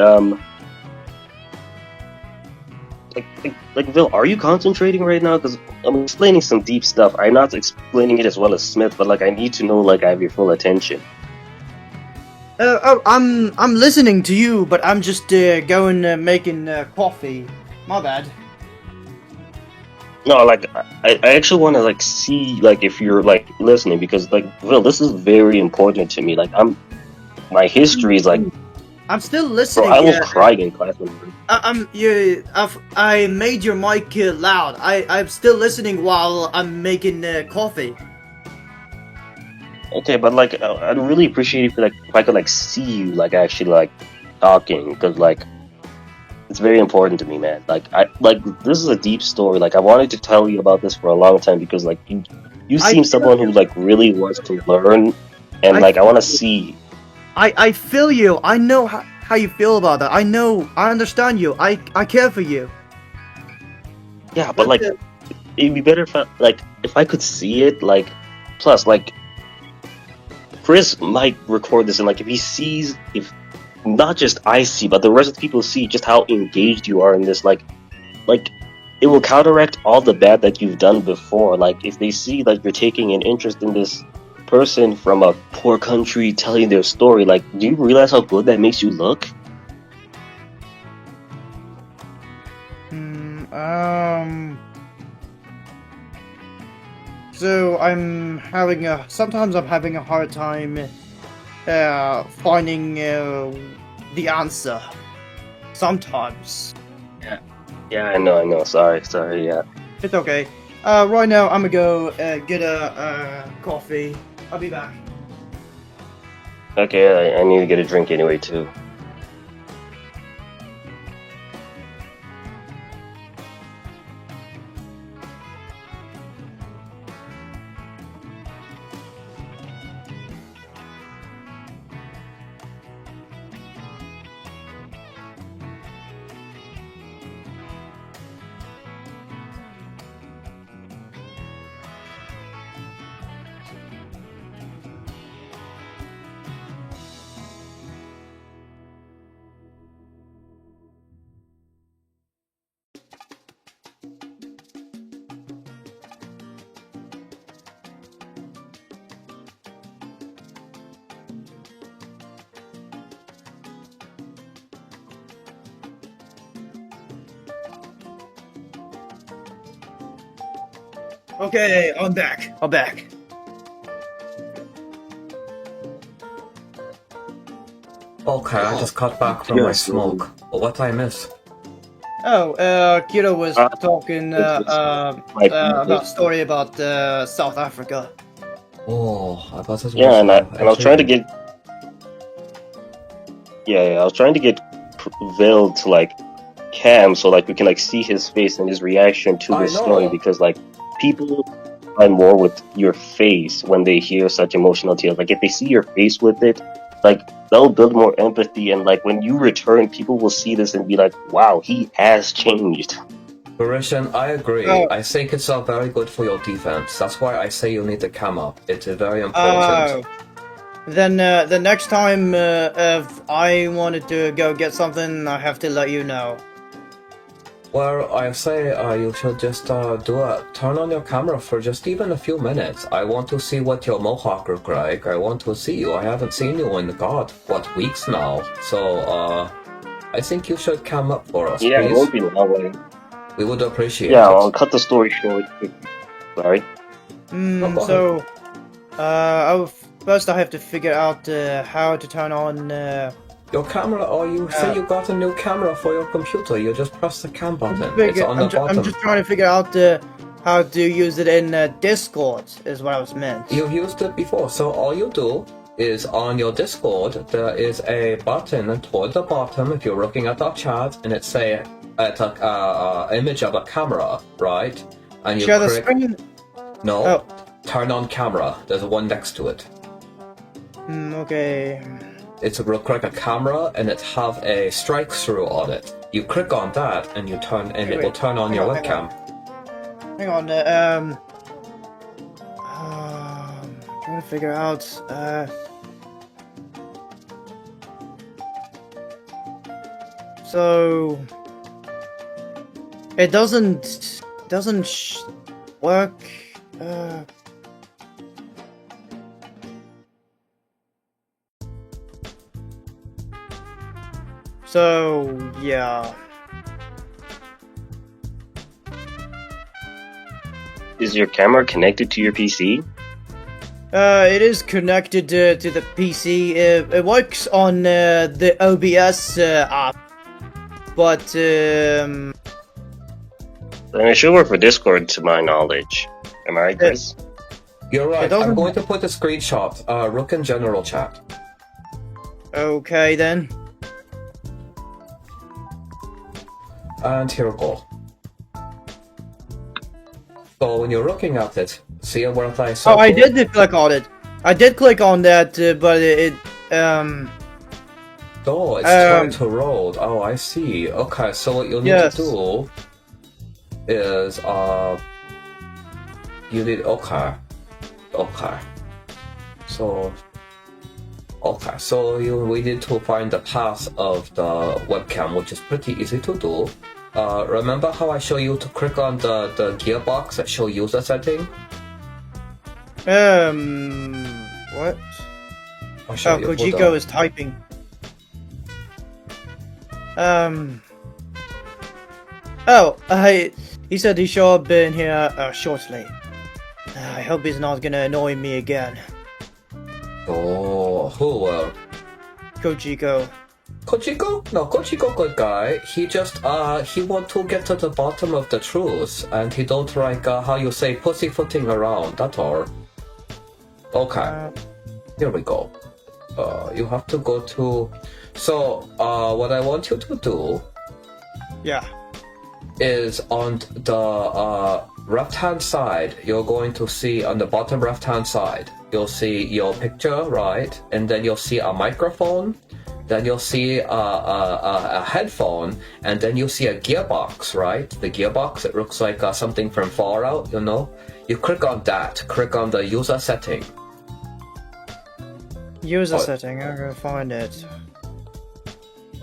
like Vil, are you concentrating right now? Because I'm explaining some deep stuff. I'm not explaining it as well as Smith, but like I need to know like I have your full attention. I'm listening to you, but I'm just going making coffee. My bad. No, like I actually want to like see like if you're like listening because like Vil, this is very important to me. Like my history is like, I'm still bro, listening. I was crying in class when. I made your mic loud. I'm still listening while I'm making coffee. Okay, but like I'd really appreciate if I could like see you like actually like talking because like it's very important to me, man. Like this is a deep story. Like I wanted to tell you about this for a long time because like you seem someone who like really wants to learn, and like I want to see. I feel you. I know how you feel about that. I know. I understand you. I care for you. Yeah, but like it'd be better if I could see it. Like plus like Chris might record this and like if he sees if not just I see but the rest of the people see just how engaged you are in this like it will counteract all the bad that you've done before. Like if they see like you're taking an interest in this person from a poor country telling their story, like do you realize how good that makes you look? So sometimes I'm having a hard time finding the answer. Sometimes. Yeah, I know. Sorry, yeah. It's okay. Right now I'm gonna go get a coffee. I'll be back. Okay, I need to get a drink anyway too. Okay, I'm back. Okay, I just got back from my smoke. What did I miss? Oh, Kira was talking about story about South Africa. Oh, I thought it was. Yeah, and I was trying to get. Yeah, I was trying to get Vil to like cam so like we can like see his face and his reaction to this story because like people find more with your face when they hear such emotional tales. Like if they see your face with it, like they'll build more empathy and like when you return, people will see this and be like, "Wow, he has changed." Verishan, I agree. I think it's very good for your defense. That's why I say you need the camera. It's very important. Then the next time if I wanted to go get something, I have to let you know. Well, I say you should just turn on your camera for just even a few minutes. I want to see what your mohawk look like. I want to see you. I haven't seen you in weeks now. So I think you should come up for us, Yeah, it please. won't be long. We would appreciate Yeah, it. I'll cut the story short. Sorry. So, first I have to figure out how to turn on. Your camera, or you say you got a new camera for your computer. You just press the cam button. It's on the bottom. I'm just trying to figure out how to use it in Discord, is what I was meant. You've used it before, so all you do is on your Discord, there is a button toward the bottom if you're looking at our chat, and it's an image of a camera, right? And you Share the click... screen? No, Oh. turn on camera. There's one next to it. Okay. It's look like a camera, and it have a strike through on it. You click on that, and you turn, and it will turn on your webcam. Hang on. I'm trying to figure out. So it doesn't work. So yeah. Is your camera connected to your PC? It is connected to the PC. It works on the OBS app, but Then it should work for Discord, to my knowledge. Am I right, Chris? You're right. doesn't- I'm going to put a screenshot. Look in general chat. okay then. And here we go. So when you're looking at it, see what I saw? Oh, I did click on it. I did click on that, but Oh, it's trying to load. Oh, I see. Okay, so what you'll need Yes. to do is you need okay. So we need to find the path of the webcam, which is pretty easy to do. Remember how I show you to click on the gearbox that show user setting? what? I'll show Oh, you. Hold Kojiko on. is typing. Oh, he said he should have been here shortly. I hope he's not gonna annoy me again. Oh, who will? Kojiko. Kojiko? No, Kojiko good guy. He just he want to get to the bottom of the truth, and he don't like how you say pussyfooting around. That's all. Okay, here we go. You have to go to. So what I want you to do Yeah. is on the left hand side. You're going to see on the bottom left hand side. You'll see your picture, right, and then you'll see a microphone. Then you'll see a headphone, and then you'll see a gearbox, right? The gearbox, it looks like something from Fallout, you know? You click on that, click on the user setting. User setting, I'm gonna find it.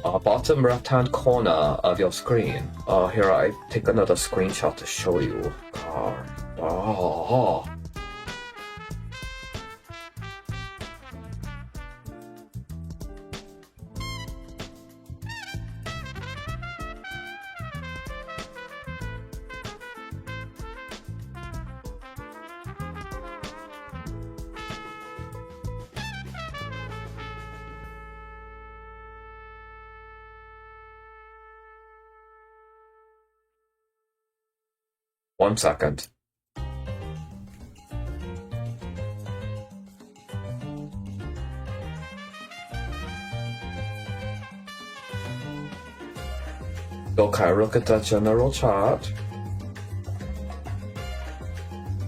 Bottom left-hand corner of your screen. Here, I take another screenshot to show you. Car. Oh. One second. Okay, look at the general chart.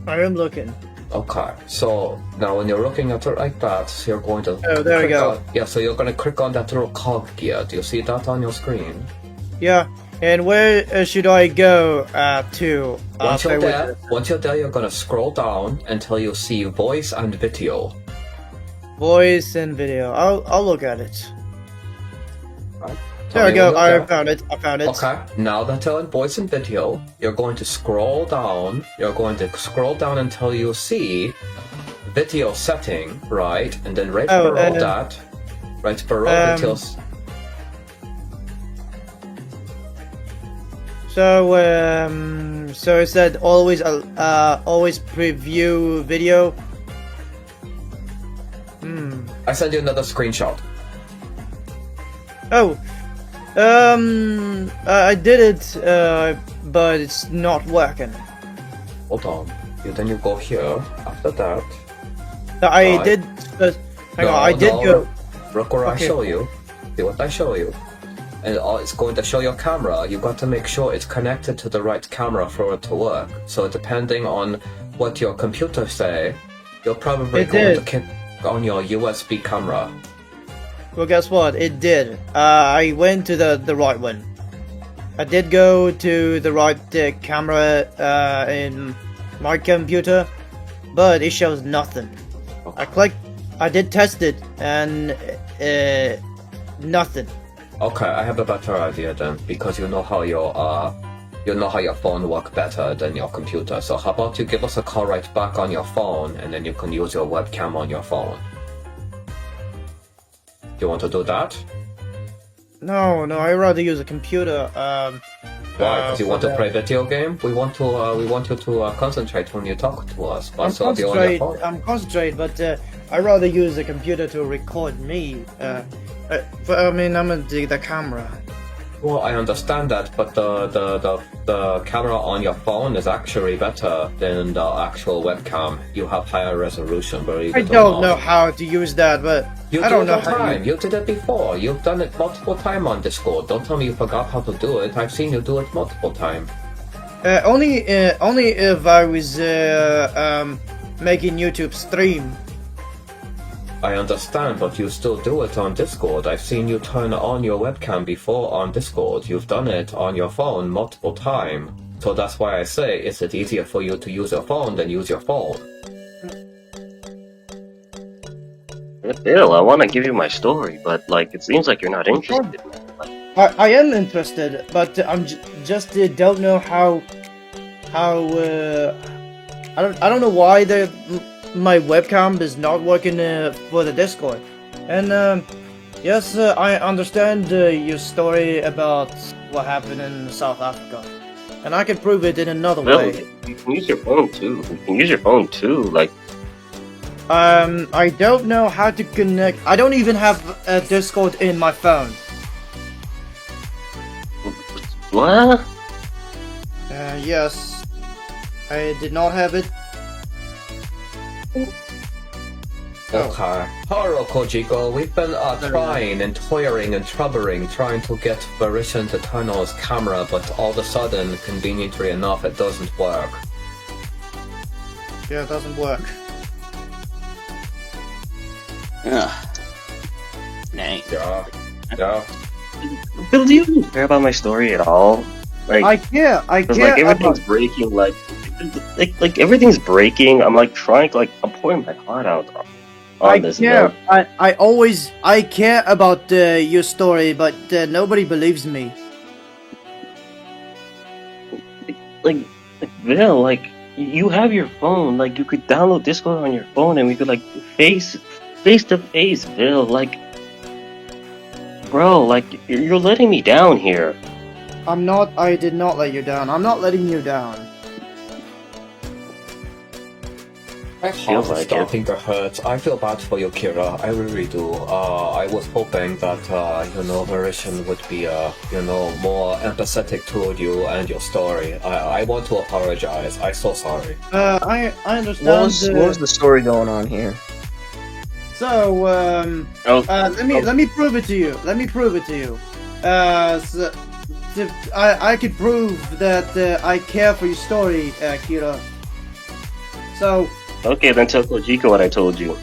I am looking. Okay, so now when you're looking at it like that, you're going to... Oh, there we click go. Yeah, so you're going to click on that little cog gear. Do you see that on your screen? Yeah, and where should I go to? Once you're play there, you're going to scroll down until you see voice and video. Voice and video. I'll look at it. Right. There we go. I found it. I found it. Okay. Now that you're in voice and video, you're going to scroll down. You're going to scroll down until you see video setting, right? And then right below that, right below videos. So it said always preview video. I sent you another screenshot. Oh, I did it, but it's not working. Hold on. Then you go here. After that. I did. Hang on, I did go. Look where I show you. See what I show you. And it's going to show your camera. You got to make sure it's connected to the right camera for it to work. So depending on what your computer say, you're probably going to kick on your USB camera. Well, guess what? It did. I went to the right one. I did go to the right camera in my computer, but it shows nothing. I did test it, and nothing. Okay, I have a better idea then, because you know how your phone work better than your computer. So how about you give us a call right back on your phone, and then you can use your webcam on your phone. You want to do that? No, I'd rather use a computer. Why? Because you want to play video game? We want you to concentrate when you talk to us. I'm concentrate, but I'd rather use a computer to record me. I mean, I'm gonna dig the camera. Well, I understand that, but the camera on your phone is actually better than the actual webcam. You have higher resolution, believe it or not. I don't know how to use that, but I don't know how. You did it before. You've done it multiple times on Discord. Don't tell me you forgot how to do it. I've seen you do it multiple times. Only if I was making YouTube stream. I understand, but you still do it on Discord. I've seen you turn on your webcam before on Discord. You've done it on your phone multiple times. So that's why I say, is it easier for you to use your phone than use your phone? Bill, I want to give you my story, but it seems like you're not interested. I am interested, but I'm just don't know how I don't know why my webcam is not working for the Discord. And yes, I understand your story about what happened in South Africa, and I can prove it in another way. You can use your phone too. I don't know how to connect. I don't even have a Discord in my phone. What? Yes, I did not have it. Okay. Hello, Kojiko. We've been trying and toiling and troubling, trying to get Vilition to turn on his camera, but all of a sudden, conveniently enough, it doesn't work. Yeah, it doesn't work. Nay. Yeah. Bill, do you even care about my story at all? I care. Everything's breaking. Everything's breaking. I'm trying. I'm pouring my heart out on this. Care. I care about your story, but nobody believes me. Bill, you have your phone. You could download Discord on your phone, and we could face to face, Bill. Bro, you're letting me down here. I'm not. I did not let you down. I'm not letting you down. My heart is starting to hurt. I feel bad for you, Kira. I really do. I was hoping that, Vilition would be, more empathetic toward you and your story. I want to apologize. I'm so sorry. I understand. What was the story going on here? So, let me prove it to you. I could prove that I care for your story, Kira. So. Okay, then tell Kojiko what I told you.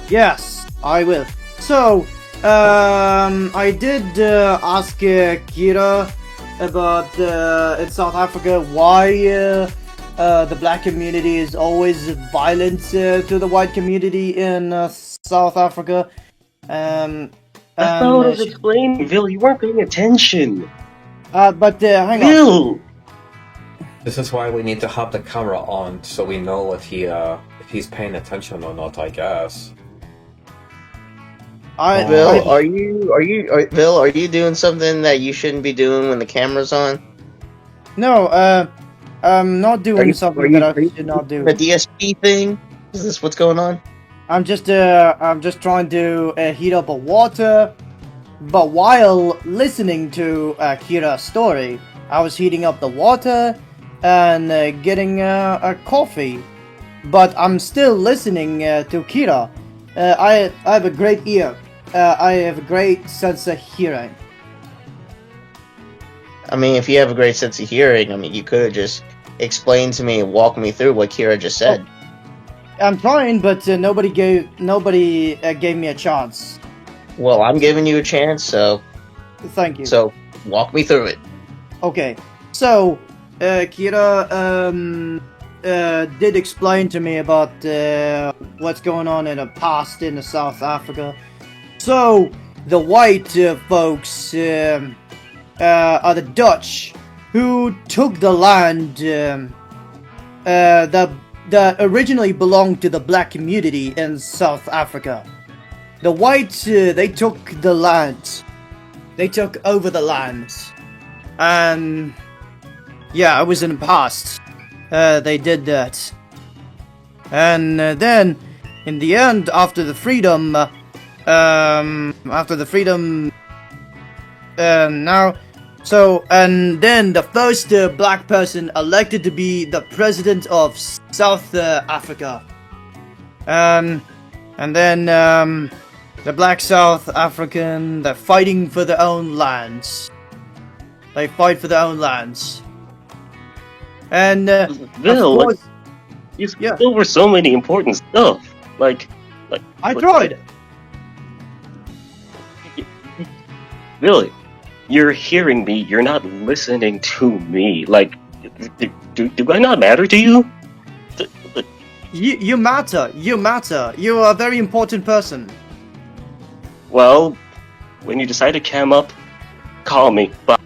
Yes, I will. So, I did ask Kira about in South Africa why the black community is always violent to the white community in South Africa. That's not And what I was explaining, Vil. You weren't paying attention. but hang on. Vil! This is why we need to have the camera on so we know what if he's paying attention or not, I guess. Bill, Bill, are you doing something that you shouldn't be doing when the camera's on? No, I'm not doing something that I should not do. The DSP thing? Is this what's going on? I'm just trying to heat up a water, but while listening to Kira's story, I was heating up the water and getting a coffee. But I'm still listening to Kira. I have a great ear. I have a great sense of hearing. I mean, if you have a great sense of hearing, I mean, you could have just explained to me and walked me through what Kira just said. I'm trying, but nobody gave me a chance. Well, I'm giving you a chance, so Thank you. so walk me through it. Okay, so Kira did explain to me about what's going on in the past in South Africa. So the white folks are the Dutch who took the land that originally belonged to the black community in South Africa. The whites they took the land. They took over the land. And yeah, it was in the past. They did that. And then, in the end, after the freedom, and then the first black person elected to be the president of South Africa. And then, the black South African, they're fighting for their own lands. They fight for their own lands. And, Vil, of course, you skipped over so many important stuff. I tried. Billy, you're hearing me. You're not listening to me. Do I not matter to you? You matter. You matter. You are a very important person. Well, when you decide to cam up, call me. Bye.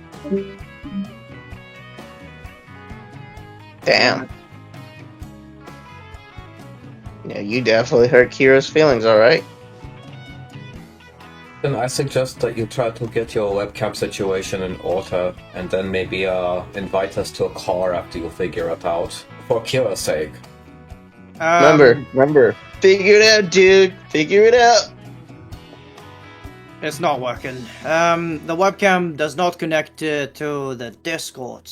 Damn. Yeah, you definitely hurt Kira's feelings, alright? Then I suggest that you try to get your webcam situation in order, and then maybe invite us to a car after you figure it out, for Kira's sake. Remember, figure it out, dude. Figure it out. It's not working. The webcam does not connect to the Discord.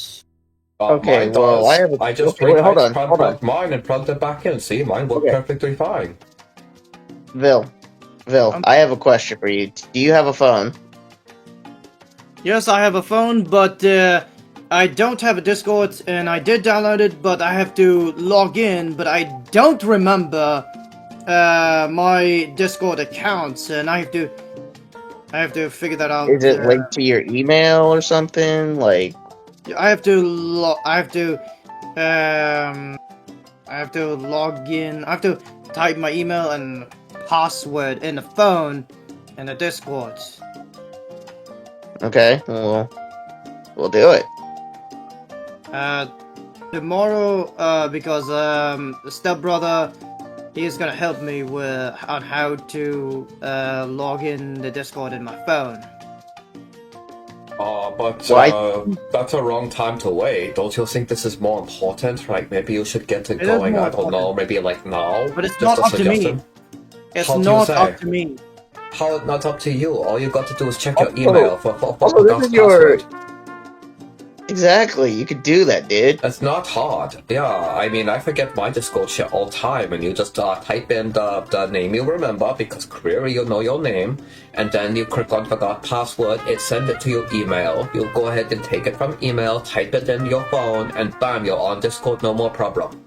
Okay, mine well, does. I just hold on. plugged mine and plugged it back in. See, mine worked perfectly fine. Vil, I have a question for you. Do you have a phone? Yes, I have a phone, but I don't have a Discord, and I did download it, but I have to log in, but I don't remember my Discord accounts, and I have to figure that out. Is it linked to your email or something? Like, I have to log in. I have to type my email and password in the phone in the Discord. okay, well, we'll do it. Tomorrow, because the stepbrother, he is gonna help me on how to log in the Discord in my phone. But Why? that's a wrong time to wait. Don't you think this is more important? Like, maybe you should get it It is going, more I don't know, maybe like now? But it's Just not a up to me. suggestion. It's How do you not say? up to me. How not up to you? All you got to do is check your Also- email for also, this forgot is your- password. Exactly, you could do that, dude. It's not hard. Yeah, I mean, I forget my Discord shit all the time, and you just type in the name you remember, because query you know your name, and then you click on forgot password, it sends it to your email. You'll go ahead and take it from email, type it in your phone, and bam, you're on Discord, no more problem.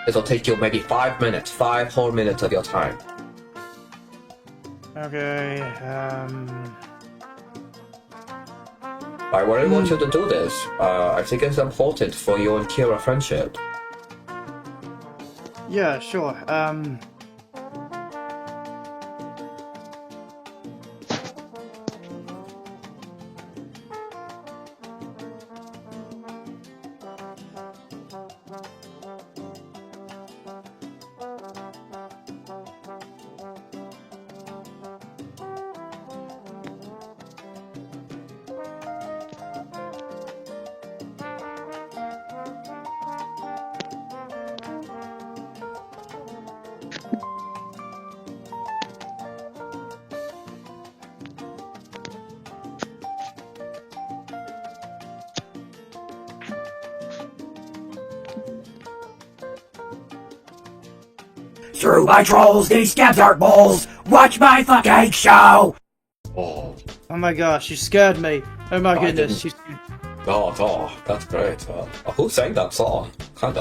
It'll take you maybe 5 minutes, 5 whole minutes of your time. Okay, I really want you to do this. I think it's important for you and Kira friendship. yeah, sure. Screw my trolls, these scabs aren't balls. Watch my fucking show. Oh, Oh my gosh, you scared me. Oh my I goodness. didn't- that's great. Who sang that song? Kinda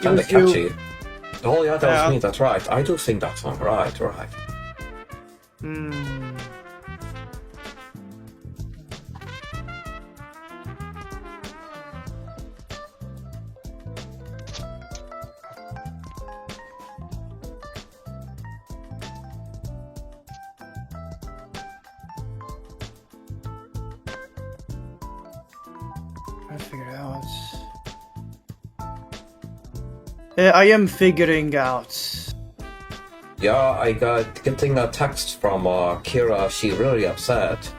was you. catchy. Oh yeah, that Yeah. was me. That's right. I do sing that song. Right. Hmm. I figured it out. I am figuring out. Yeah, I got getting a text from Kira. She really upset.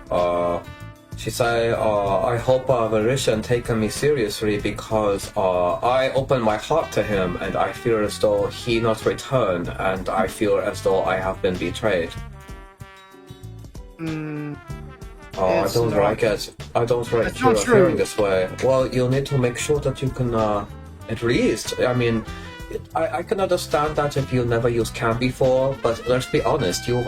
She said, I hope Virishan taken me seriously because I opened my heart to him and I feel as though he not returned and I feel as though I have been betrayed. Hmm. I It's don't not- like it. I don't like It's not Kira true. feeling this way. Well, you need to make sure that you can, at least, I mean, I can understand that if you never used cam before, but let's be honest, you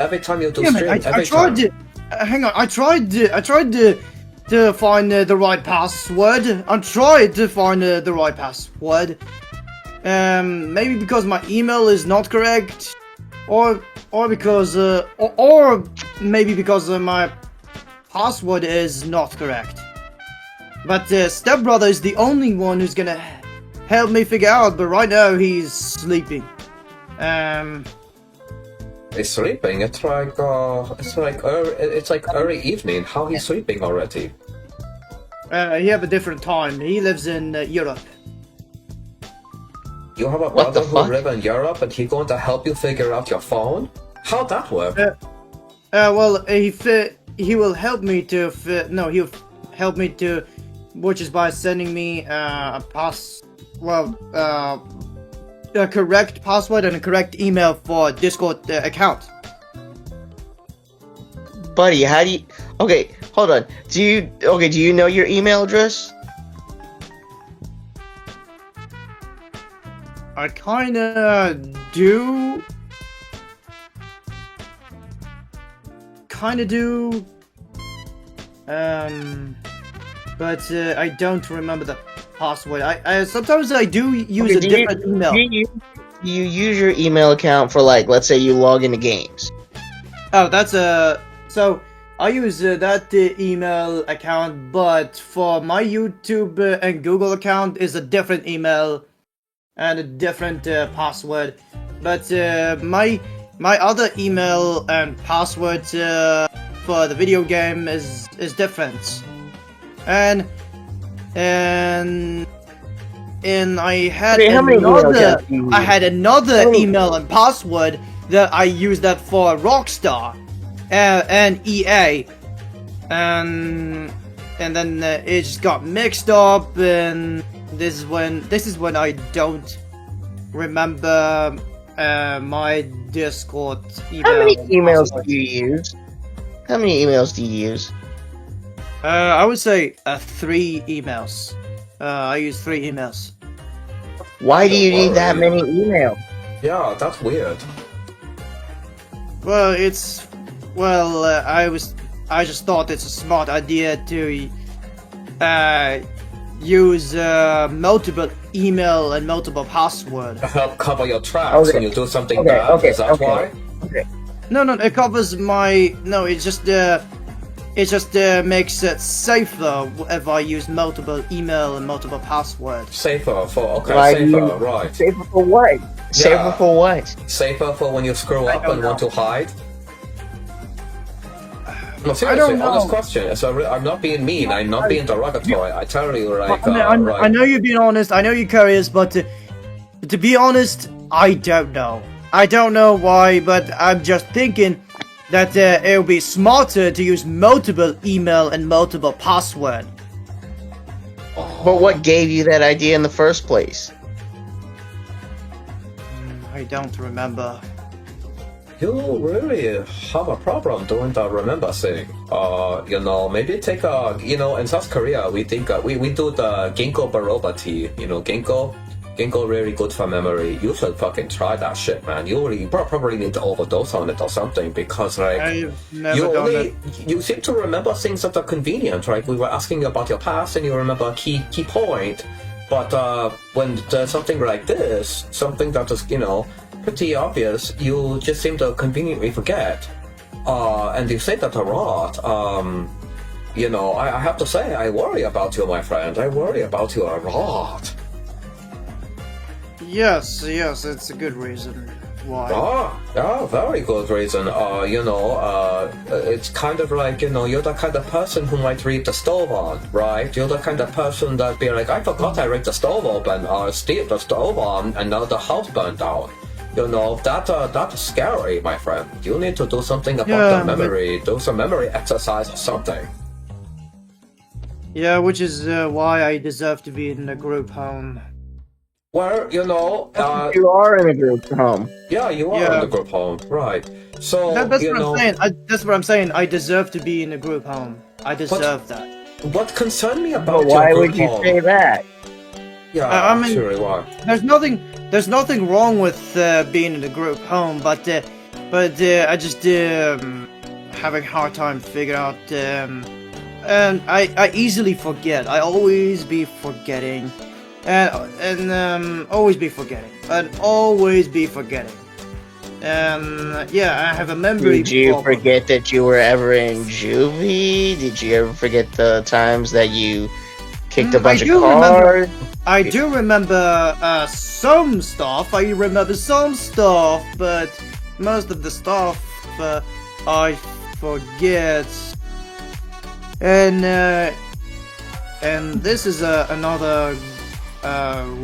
every time you do Damn it, stream, I every tried time. to. Hang on, I tried to find the right password. I tried to find the right password. Maybe because my email is not correct, or because or maybe because my password is not correct. But stepbrother is the only one who's gonna help me figure out. But right now he's sleeping. He's sleeping. It's like early evening. How he's sleeping already? He have a different time. He lives in Europe. You have a What the brother who fuck? live in Europe, and he going to help you figure out your phone? How'd that work? Well, he will help me to he'll help me to, which is by sending me a correct password and a correct email for Discord account. Buddy, how do you... Okay, hold on. Do you know your email address? I kinda do. But I don't remember the password. I sometimes I do use Okay, a do you- different email. Do you use your email account for, like, let's say you log into games? Oh, that's so I use that email account, but for my YouTube and Google account is a different email and a different password. But my other email and password for the video game is different. And I had Okay, how many email accounts do you use? I had another How many- email and password that I used that for Rockstar and EA, and then it just got mixed up, and this is when I don't remember my Discord email. How many and emails password. do you use? How many emails do you use? I would say 3 emails. I use 3 emails. Why do you Don't need that worry. many emails? Yeah, that's weird. Well, I just thought it's a smart idea to use multiple email and multiple password. To help cover your tracks Okay. when you do something Okay, bad. okay, Is that okay. why? No, it covers my. No, it just makes it safer if I use multiple email and multiple password. Safer for Why do safer, you- right? Safer for what? Safer for what? Safer for when you screw up don't and want know. to hide. No, seriously, don't honest know. question. So I'm not being mean. I'm not being derogatory. I tell you, like, I right. know you're being honest. I know you're curious, but to be honest, I don't know. I don't know why, but I'm just thinking that it would be smarter to use multiple email and multiple password. But what gave you that idea in the first place? I don't remember. You really have a problem doing the remember thing. Maybe take a, in South Korea, we think, we do the ginkgo biloba tea, ginkgo. Ginkgo really good for memory. You should fucking try that shit, man. You probably need to overdose on it or something because like I've never done it. you seem to remember things that are convenient, right? We were asking you about your past and you remember a key point, but when there's something like this, something that is pretty obvious, you just seem to conveniently forget. And you say that a lot. I have to say, I worry about you, my friend. I worry about you a lot. Yes, it's a good reason why. Very good reason. It's kind of like, you're the kind of person who might leave the stove on, right? You're the kind of person that'd be like, I forgot I ripped the stove open, or steamed the stove on, and now the house burned down. That's scary, my friend. You need to do something about the memory, do some memory exercise or something. Yeah, which is why I deserve to be in a group home. Well, you are in a group home. Yeah, you are in the group home, right? So that's what I'm saying. That's what I'm saying. I deserve to be in a group home. I deserve that. What concerned me about why your would group you home? say that? Yeah, I mean, sure, why? There's nothing wrong with being in a group home, but I just having a hard time figuring out. And I easily forget. I always be forgetting. And always be forgetting. I have a memory. Did you problem. forget that you were ever in juvie? Did you ever forget the times that you kicked a bunch of cars? I do remember some stuff. I remember some stuff, but most of the stuff I forget. And this is another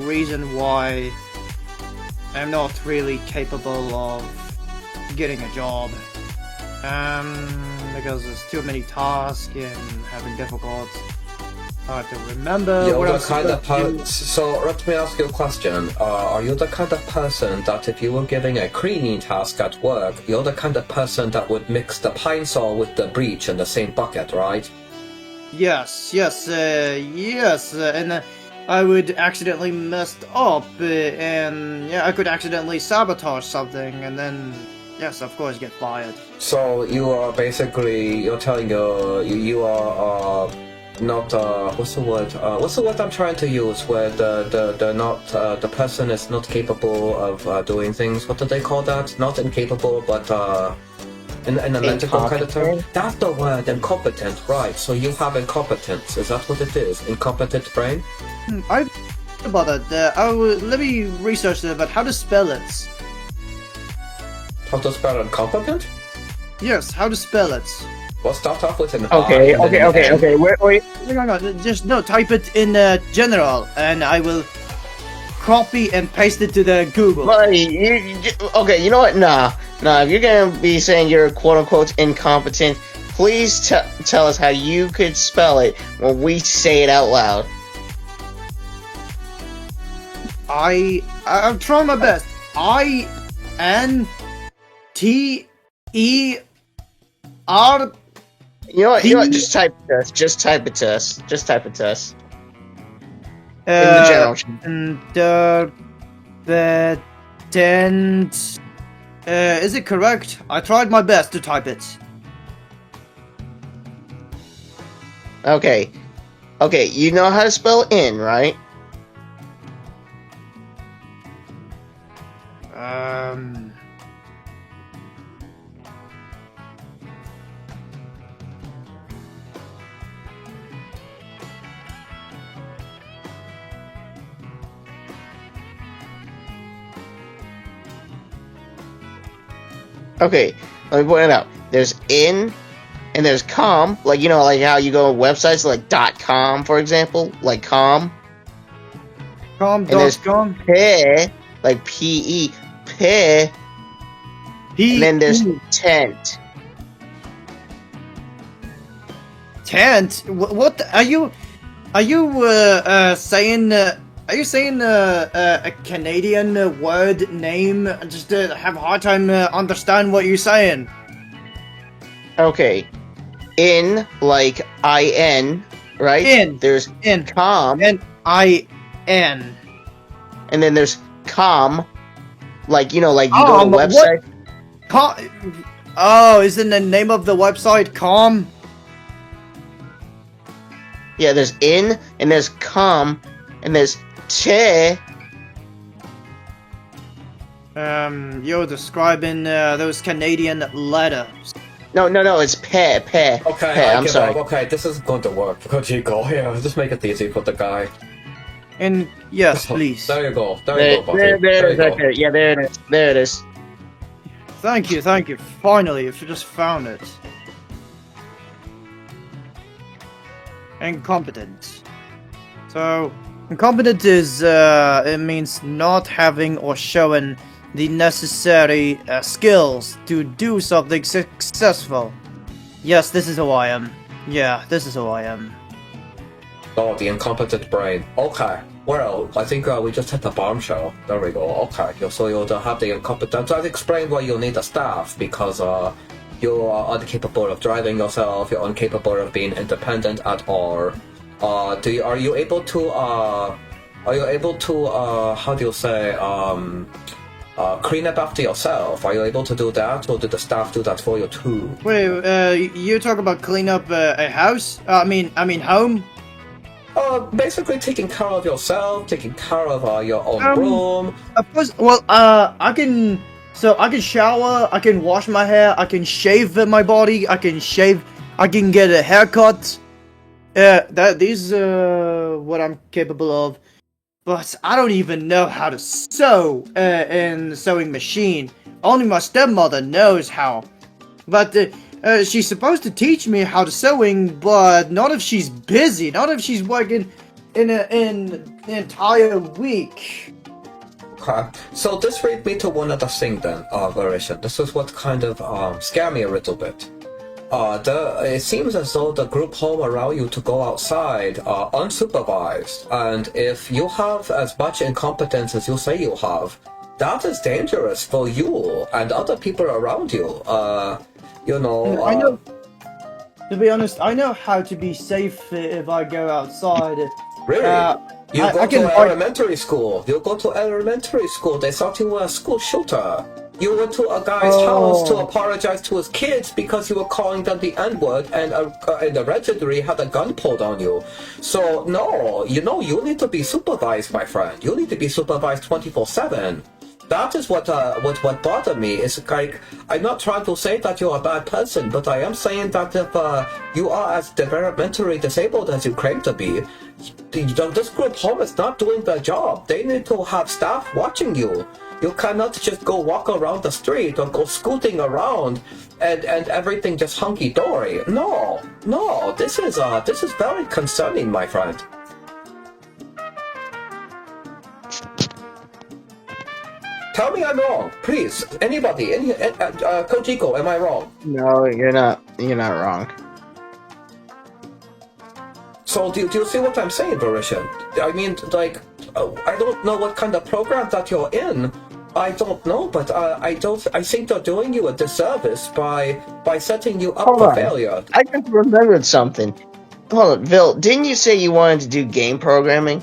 reason why I'm not really capable of getting a job. Because there's too many tasks and having difficult hard to remember. You're what the I'm kind of supposed to do. So let me ask you a question. Are you the kind of person that if you were giving a cleaning task at work, you're the kind of person that would mix the pine saw with the bleach in the same bucket, right? Yes, and I would accidentally messed up, and I could accidentally sabotage something, and then, yes, of course, get fired. So you are basically, you're telling you are not what's the word I'm trying to use where the person is not capable of doing things. What do they call that? Not incapable, but in a medical kind of term. That's the word, incompetent, right? So you have incompetence. Is that what it is? Incompetent brain? I about that. Let me research that about how to spell it. How to spell incompetent? Yes, how to spell it. Well, start off with an Okay. I. Okay. Wait. No. Just type it in general, and I will copy and paste it to the Google. Buddy, okay, you know what? Nah. If you're gonna be saying you're quote-unquote incompetent, please tell us how you could spell it when we say it out loud. I'm trying my best. INTER. You know what? Just type it to us. Just type it to us. In the general. Is it correct? I tried my best to type it. Okay, you know how to spell in, right? Okay, let me point it out. There's in, and there's com, like how you go on websites like .com, for example, like com. Com.com. Pe, like P-E, pe, and then there's tent. Tent? What are you? Are you saying? Are you saying a Canadian word name? Just have a hard time understand what you're saying. Okay, in like I-N, right? In. There's In. com. N-I-N. and then there's com, like you know, like you go to a website. Oh, isn't the name of the website com? Yeah, there's in, and there's com, and there's che. You're describing those Canadian letters. No, it's pe. Okay, I'm sorry. Okay, this isn't going to work. Kojiko, here, just make it easy for the guy. And yes, please. There you go. There you go, buddy. There There it you is, right go. there. Yeah, there it is. There it is. Thank you. Finally, if you just found it. Incompetent. So, incompetent is, it means not having or showing the necessary skills to do something successful. Yes, this is who I am. Yeah, this is who I am. Oh, the incompetent brain. Okay. Well, I think we just hit the bombshell. There we go. Okay. So you'll have the incompetent. That explains why you need a staff, because you are incapable of driving yourself. You're incapable of being independent at all. Are you able to how do you say clean up after yourself? Are you able to do that, or did the staff do that for you too? Wait, you talk about clean up a house? I mean home? Basically taking care of yourself, taking care of your own room. Of course. Well, I can shower. I can wash my hair. I can shave my body. I can get a haircut. These what I'm capable of. But I don't even know how to sew in the sewing machine. Only my stepmother knows how. But she's supposed to teach me how to sewing, but not if she's busy. Not if she's working in an entire week. Okay. So this brings me to one other thing then, Varishan. This is what kind of scared me a little bit. It seems as though the group home allow you to go outside unsupervised, and if you have as much incompetence as you say you have, that is dangerous for you and other people around you. I know. To be honest, I know how to be safe if I go outside. Really? You I go can to elementary school. You go to elementary school. They thought you were a school shooter. You went to a guy's house to apologize to his kids because you were calling them the N-word, and allegedly had a gun pulled on you. So no, you need to be supervised, my friend. You need to be supervised 24/7. That is what bothered me. It's like, I'm not trying to say that you're a bad person, but I am saying that if you are as developmentally disabled as you claim to be, this group home is not doing their job. They need to have staff watching you. You cannot just go walk around the street or go scooting around and everything just hunky-dory. No, this is very concerning, my friend. Tell me I'm wrong, please. Anybody, Kojiko, am I wrong? No, you're not. You're not wrong. So do you see what I'm saying, Varishan? I mean, like, I don't know what kind of program that you're in. I don't know, but I think they're doing you a disservice by setting you up for failure. I just remembered something. Hold on, Vil, didn't you say you wanted to do game programming?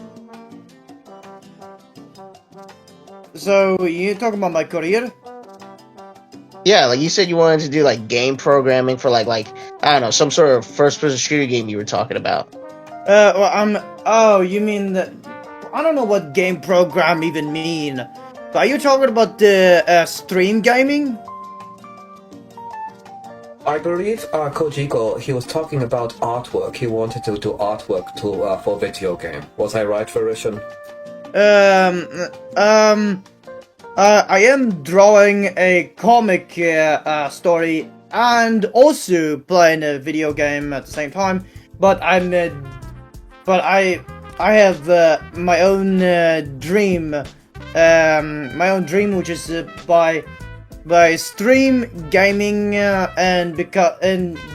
So you talking about my career? Yeah, like you said you wanted to do like game programming for like I don't know, some sort of first-person shooter game you were talking about. Oh, you mean that? I don't know what game program even mean. But are you talking about the stream gaming? I believe Kojiko, he was talking about artwork. He wanted to do artwork for video game. Was I right, Varishan? I am drawing a comic story and also playing a video game at the same time. But I have my own dream, which is by stream gaming and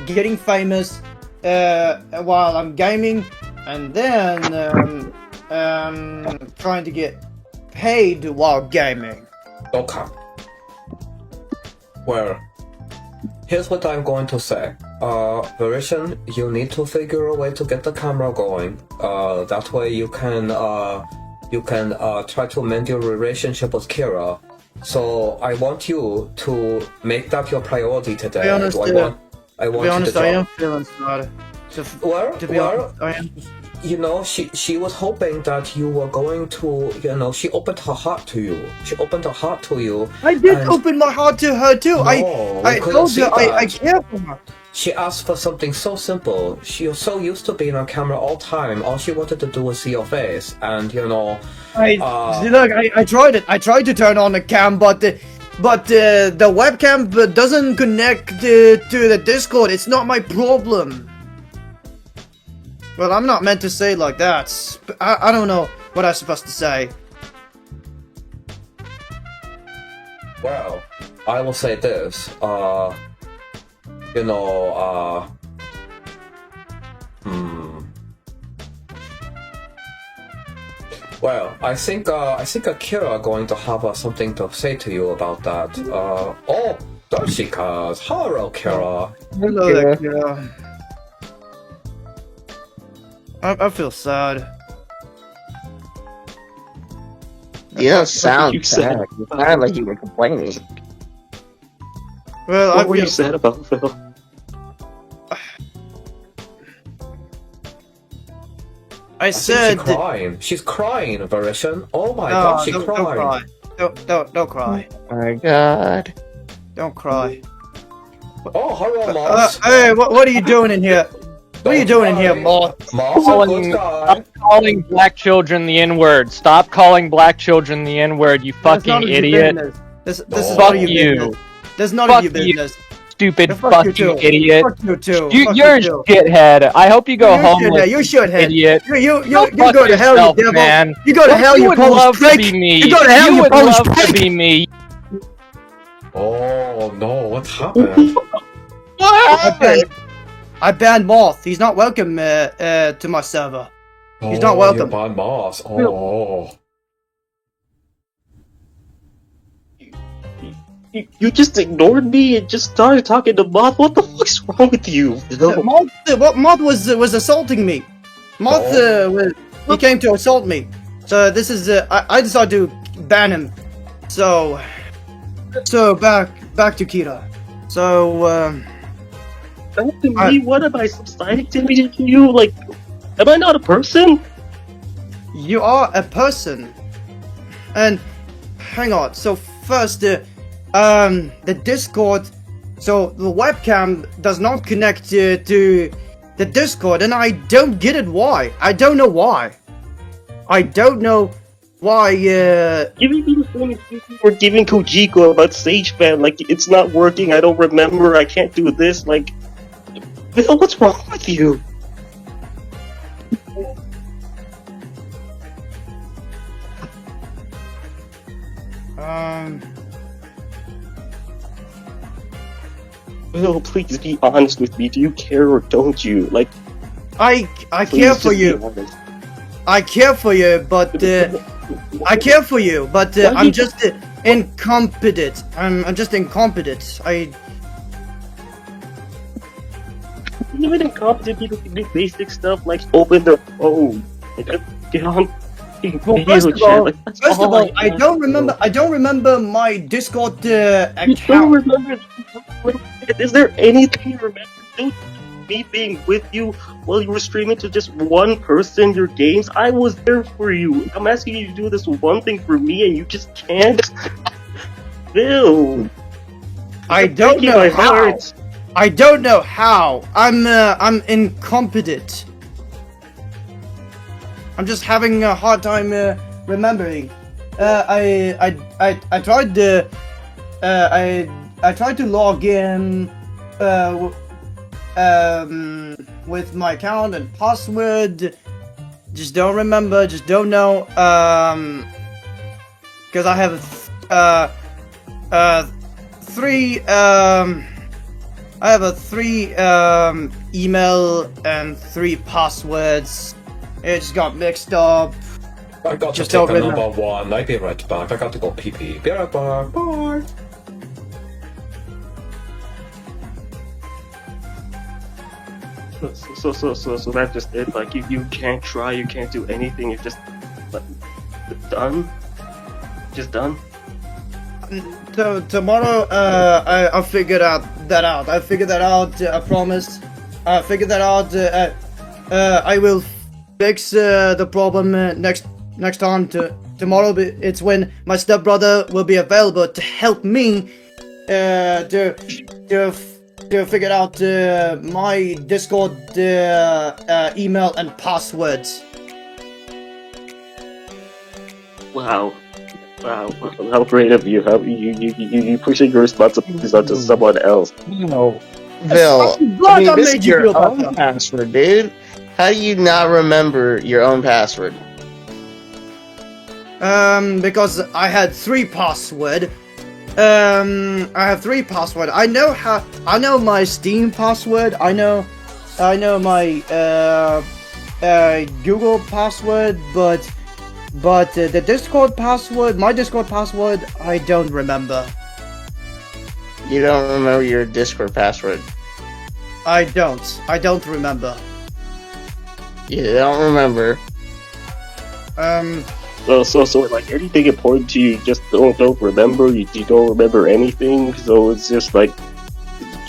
getting famous while I'm gaming, and then trying to get paid while gaming. Okay. Well, here's what I'm going to say. Varishan, you need to figure a way to get the camera going. That way you can you can try to mend your relationship with Kira. So I want you to make that your priority today. To be honest, I to want be you honest, to I drop. am feeling sad. To be Well, honest, I am. you know, she was hoping that you were going to, you know, she opened her heart to you. She opened her heart to you. I did and open my heart to her too. No, I we couldn't told see her I that. care for her. She asked for something so simple. She was so used to being on camera all time. All she wanted to do was see your face, and you know. Look, I tried it. I tried to turn on the cam, but the webcam doesn't connect to the Discord. It's not my problem. Well, I'm not meant to say it like that. I don't know what I'm supposed to say. Well, I will say this. You know. Well, I think Akira going to have something to say to you about that. Oh, there she comes. Hello, Kira. Hello there, Kira. I feel sad. You don't sound you sad. sad? You sounded like you were complaining. Well, What were you sad about, Phil? I said. She's crying. She's crying, Verishan. Oh my No, god, she's don't crying. cry. Don't cry. Oh my god. Don't cry. Oh, hello, Moss. Hey, what are you doing in here? What are you doing in here, Moss? Moss, a good guy. Stop calling black children the N-word. Stop calling black children the N-word, you That's none fucking of your idiot. business. This is Fuck none of your you. business. There's none Fuck of your you. business. Stupid Yeah, fuck fucking you too. idiot. Fuck you too. You're a Fuck you too. shithead. I hope you go You homeless. You should have. idiot. You Go go fuck to hell, yourself, you devil. man. You go to hell, you would Polish love prick. to be me. You go to hell, you would Polish love prick. to be me. Oh no, what happened? I banned Moth. He's not welcome to my server. He's not welcome. You banned Moss. Oh. You just ignored me and just started talking to Moth. What the fuck's wrong with you? Moth was assaulting me. Moth he came to assault me. So this is I decided to ban him. So back to Kira. So Back to me? What am I subsiding to you? Like, am I not a person? you are a person. And hang on. So first the Discord. So the webcam does not connect to the Discord, and I don't get it. Why? I don't know why. I don't know why. Giving me the same excuse for giving Kojiko about Sage Fan. Like, it's not working. I don't remember. I can't do this. Like, Bill, what's wrong with you? Bill, please be honest with me. Do you care or don't you? Like, I please care just for be you. honest. I care for you, but I care for you, but I'm just incompetent. I'm just incompetent. Even incompetent people can do basic stuff like open their phone and just get on. Well, first of all, I don't remember. I don't remember my Discord You don't account. remember? Is there anything you remember? Don't me being with you while you were streaming to just one person your games. I was there for you. I'm asking you to do this one thing for me, and you just can't. Bill, I don't breaking know my how. heart. I don't know how. I'm incompetent. I'm just having a hard time remembering. I tried to I tried to log in with my account and password. Just don't remember. Just don't know. Because I have three I have three email and 3 passwords. It just got mixed up. I got Just to take don't a remember. number 1. I'll be right back. I got to go pee pee. Be right back. Bye. So that's just it. Like you can't try, you can't do anything. You're just like, Done? Just done? Tomorrow, I'll figure that out. I figured that out. I promise. I figured that out. I will fix the problem next time. Tomorrow, it's when my stepbrother will be available to help me to figure out my Discord email and passwords. Wow. Wow, how great of you! How you pushing your responsibilities onto someone else. No. Bill, I mean, this is your own password, dude. How do you not remember your own password? Because I had 3 password. I have 3 password. I know my Steam password. I know my Google password, but the Discord password, my Discord password, I don't remember. You don't remember your Discord password? I don't remember. You don't remember? So like anything important to you, just don't remember. You don't remember anything. So it's just like,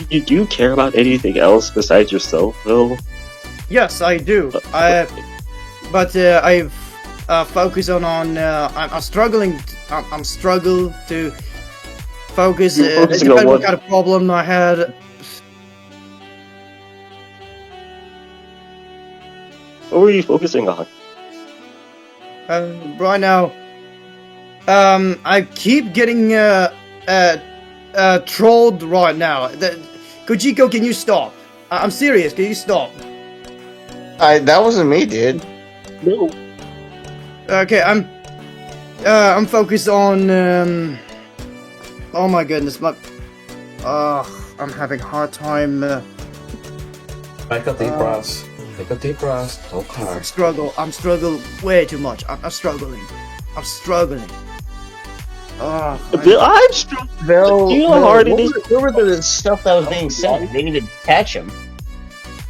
do you care about anything else besides yourself, though? Yes, I do. But I've focused on I'm struggling. I'm struggle to focus. Depending on what kind of problem I had. What were you focusing on? Right now, I keep getting trolled right now. Kojiko, can you stop? I'm serious. Can you stop? That wasn't me, dude. No. Okay, I'm focused on. Oh my goodness, I'm having a hard time. Take a deep breath. Take a deep breath. Okay. I'm struggling way too much. I'm struggling. I'm struggling. Bill, I'm struggling. Bill, You know how hard it is. what were the stuff that was being sent? They didn't even catch him.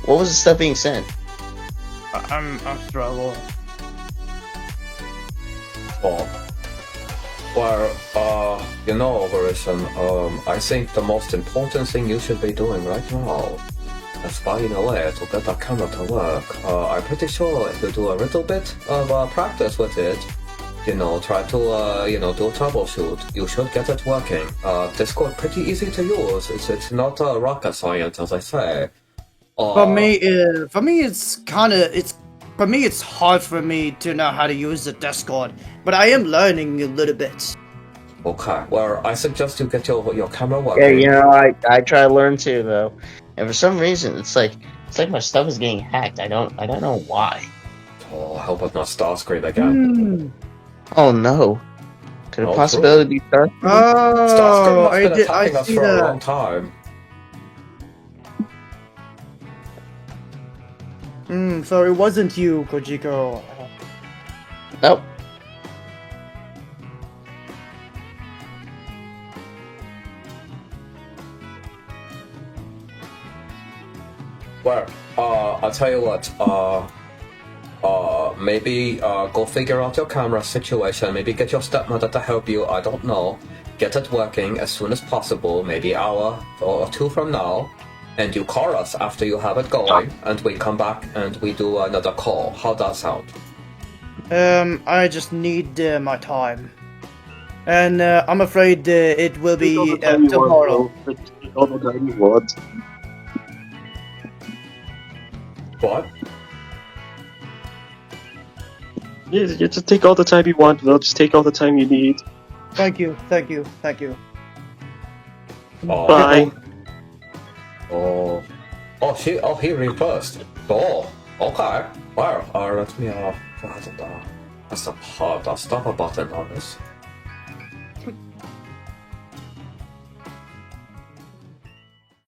What was the stuff being sent? I'm struggling. Oh. Well, you know, Operation, I think the most important thing you should be doing right now is finding a way to get that camera to work. I'm pretty sure if you do a little bit of practice with it, you know, try to, do a troubleshoot, you should get it working. Discord pretty easy to use. It's not rocket science, as I say. For me, it's hard for me to know how to use the Discord, but I am learning a little bit. Okay, well, I suggest you get your camera Yeah, working. you know, I try to learn too, though, and for some reason, it's like my stuff is getting hacked. I don't know why. Oh, I hope it's not Starscream again. Oh no! Could a possibility be Star? Starscream has been I attacking us see for a that. long time. So it wasn't you, Kojiko. Nope. Well, I'll tell you what, maybe go figure out your camera situation, maybe get your stepmother to help you, I don't know. Get it working as soon as possible, maybe an hour or 2 from now, and you call us after you have it going, and we come back and we do another call. How'd that sound? I just need my time. And I'm afraid it will be tomorrow. All the time you want. What? Yeah, just take all the time you want, Will. Just take all the time you need. Thank you. Bye. He reversed. Oh, okay. Well, let me, that's the stop a button on this.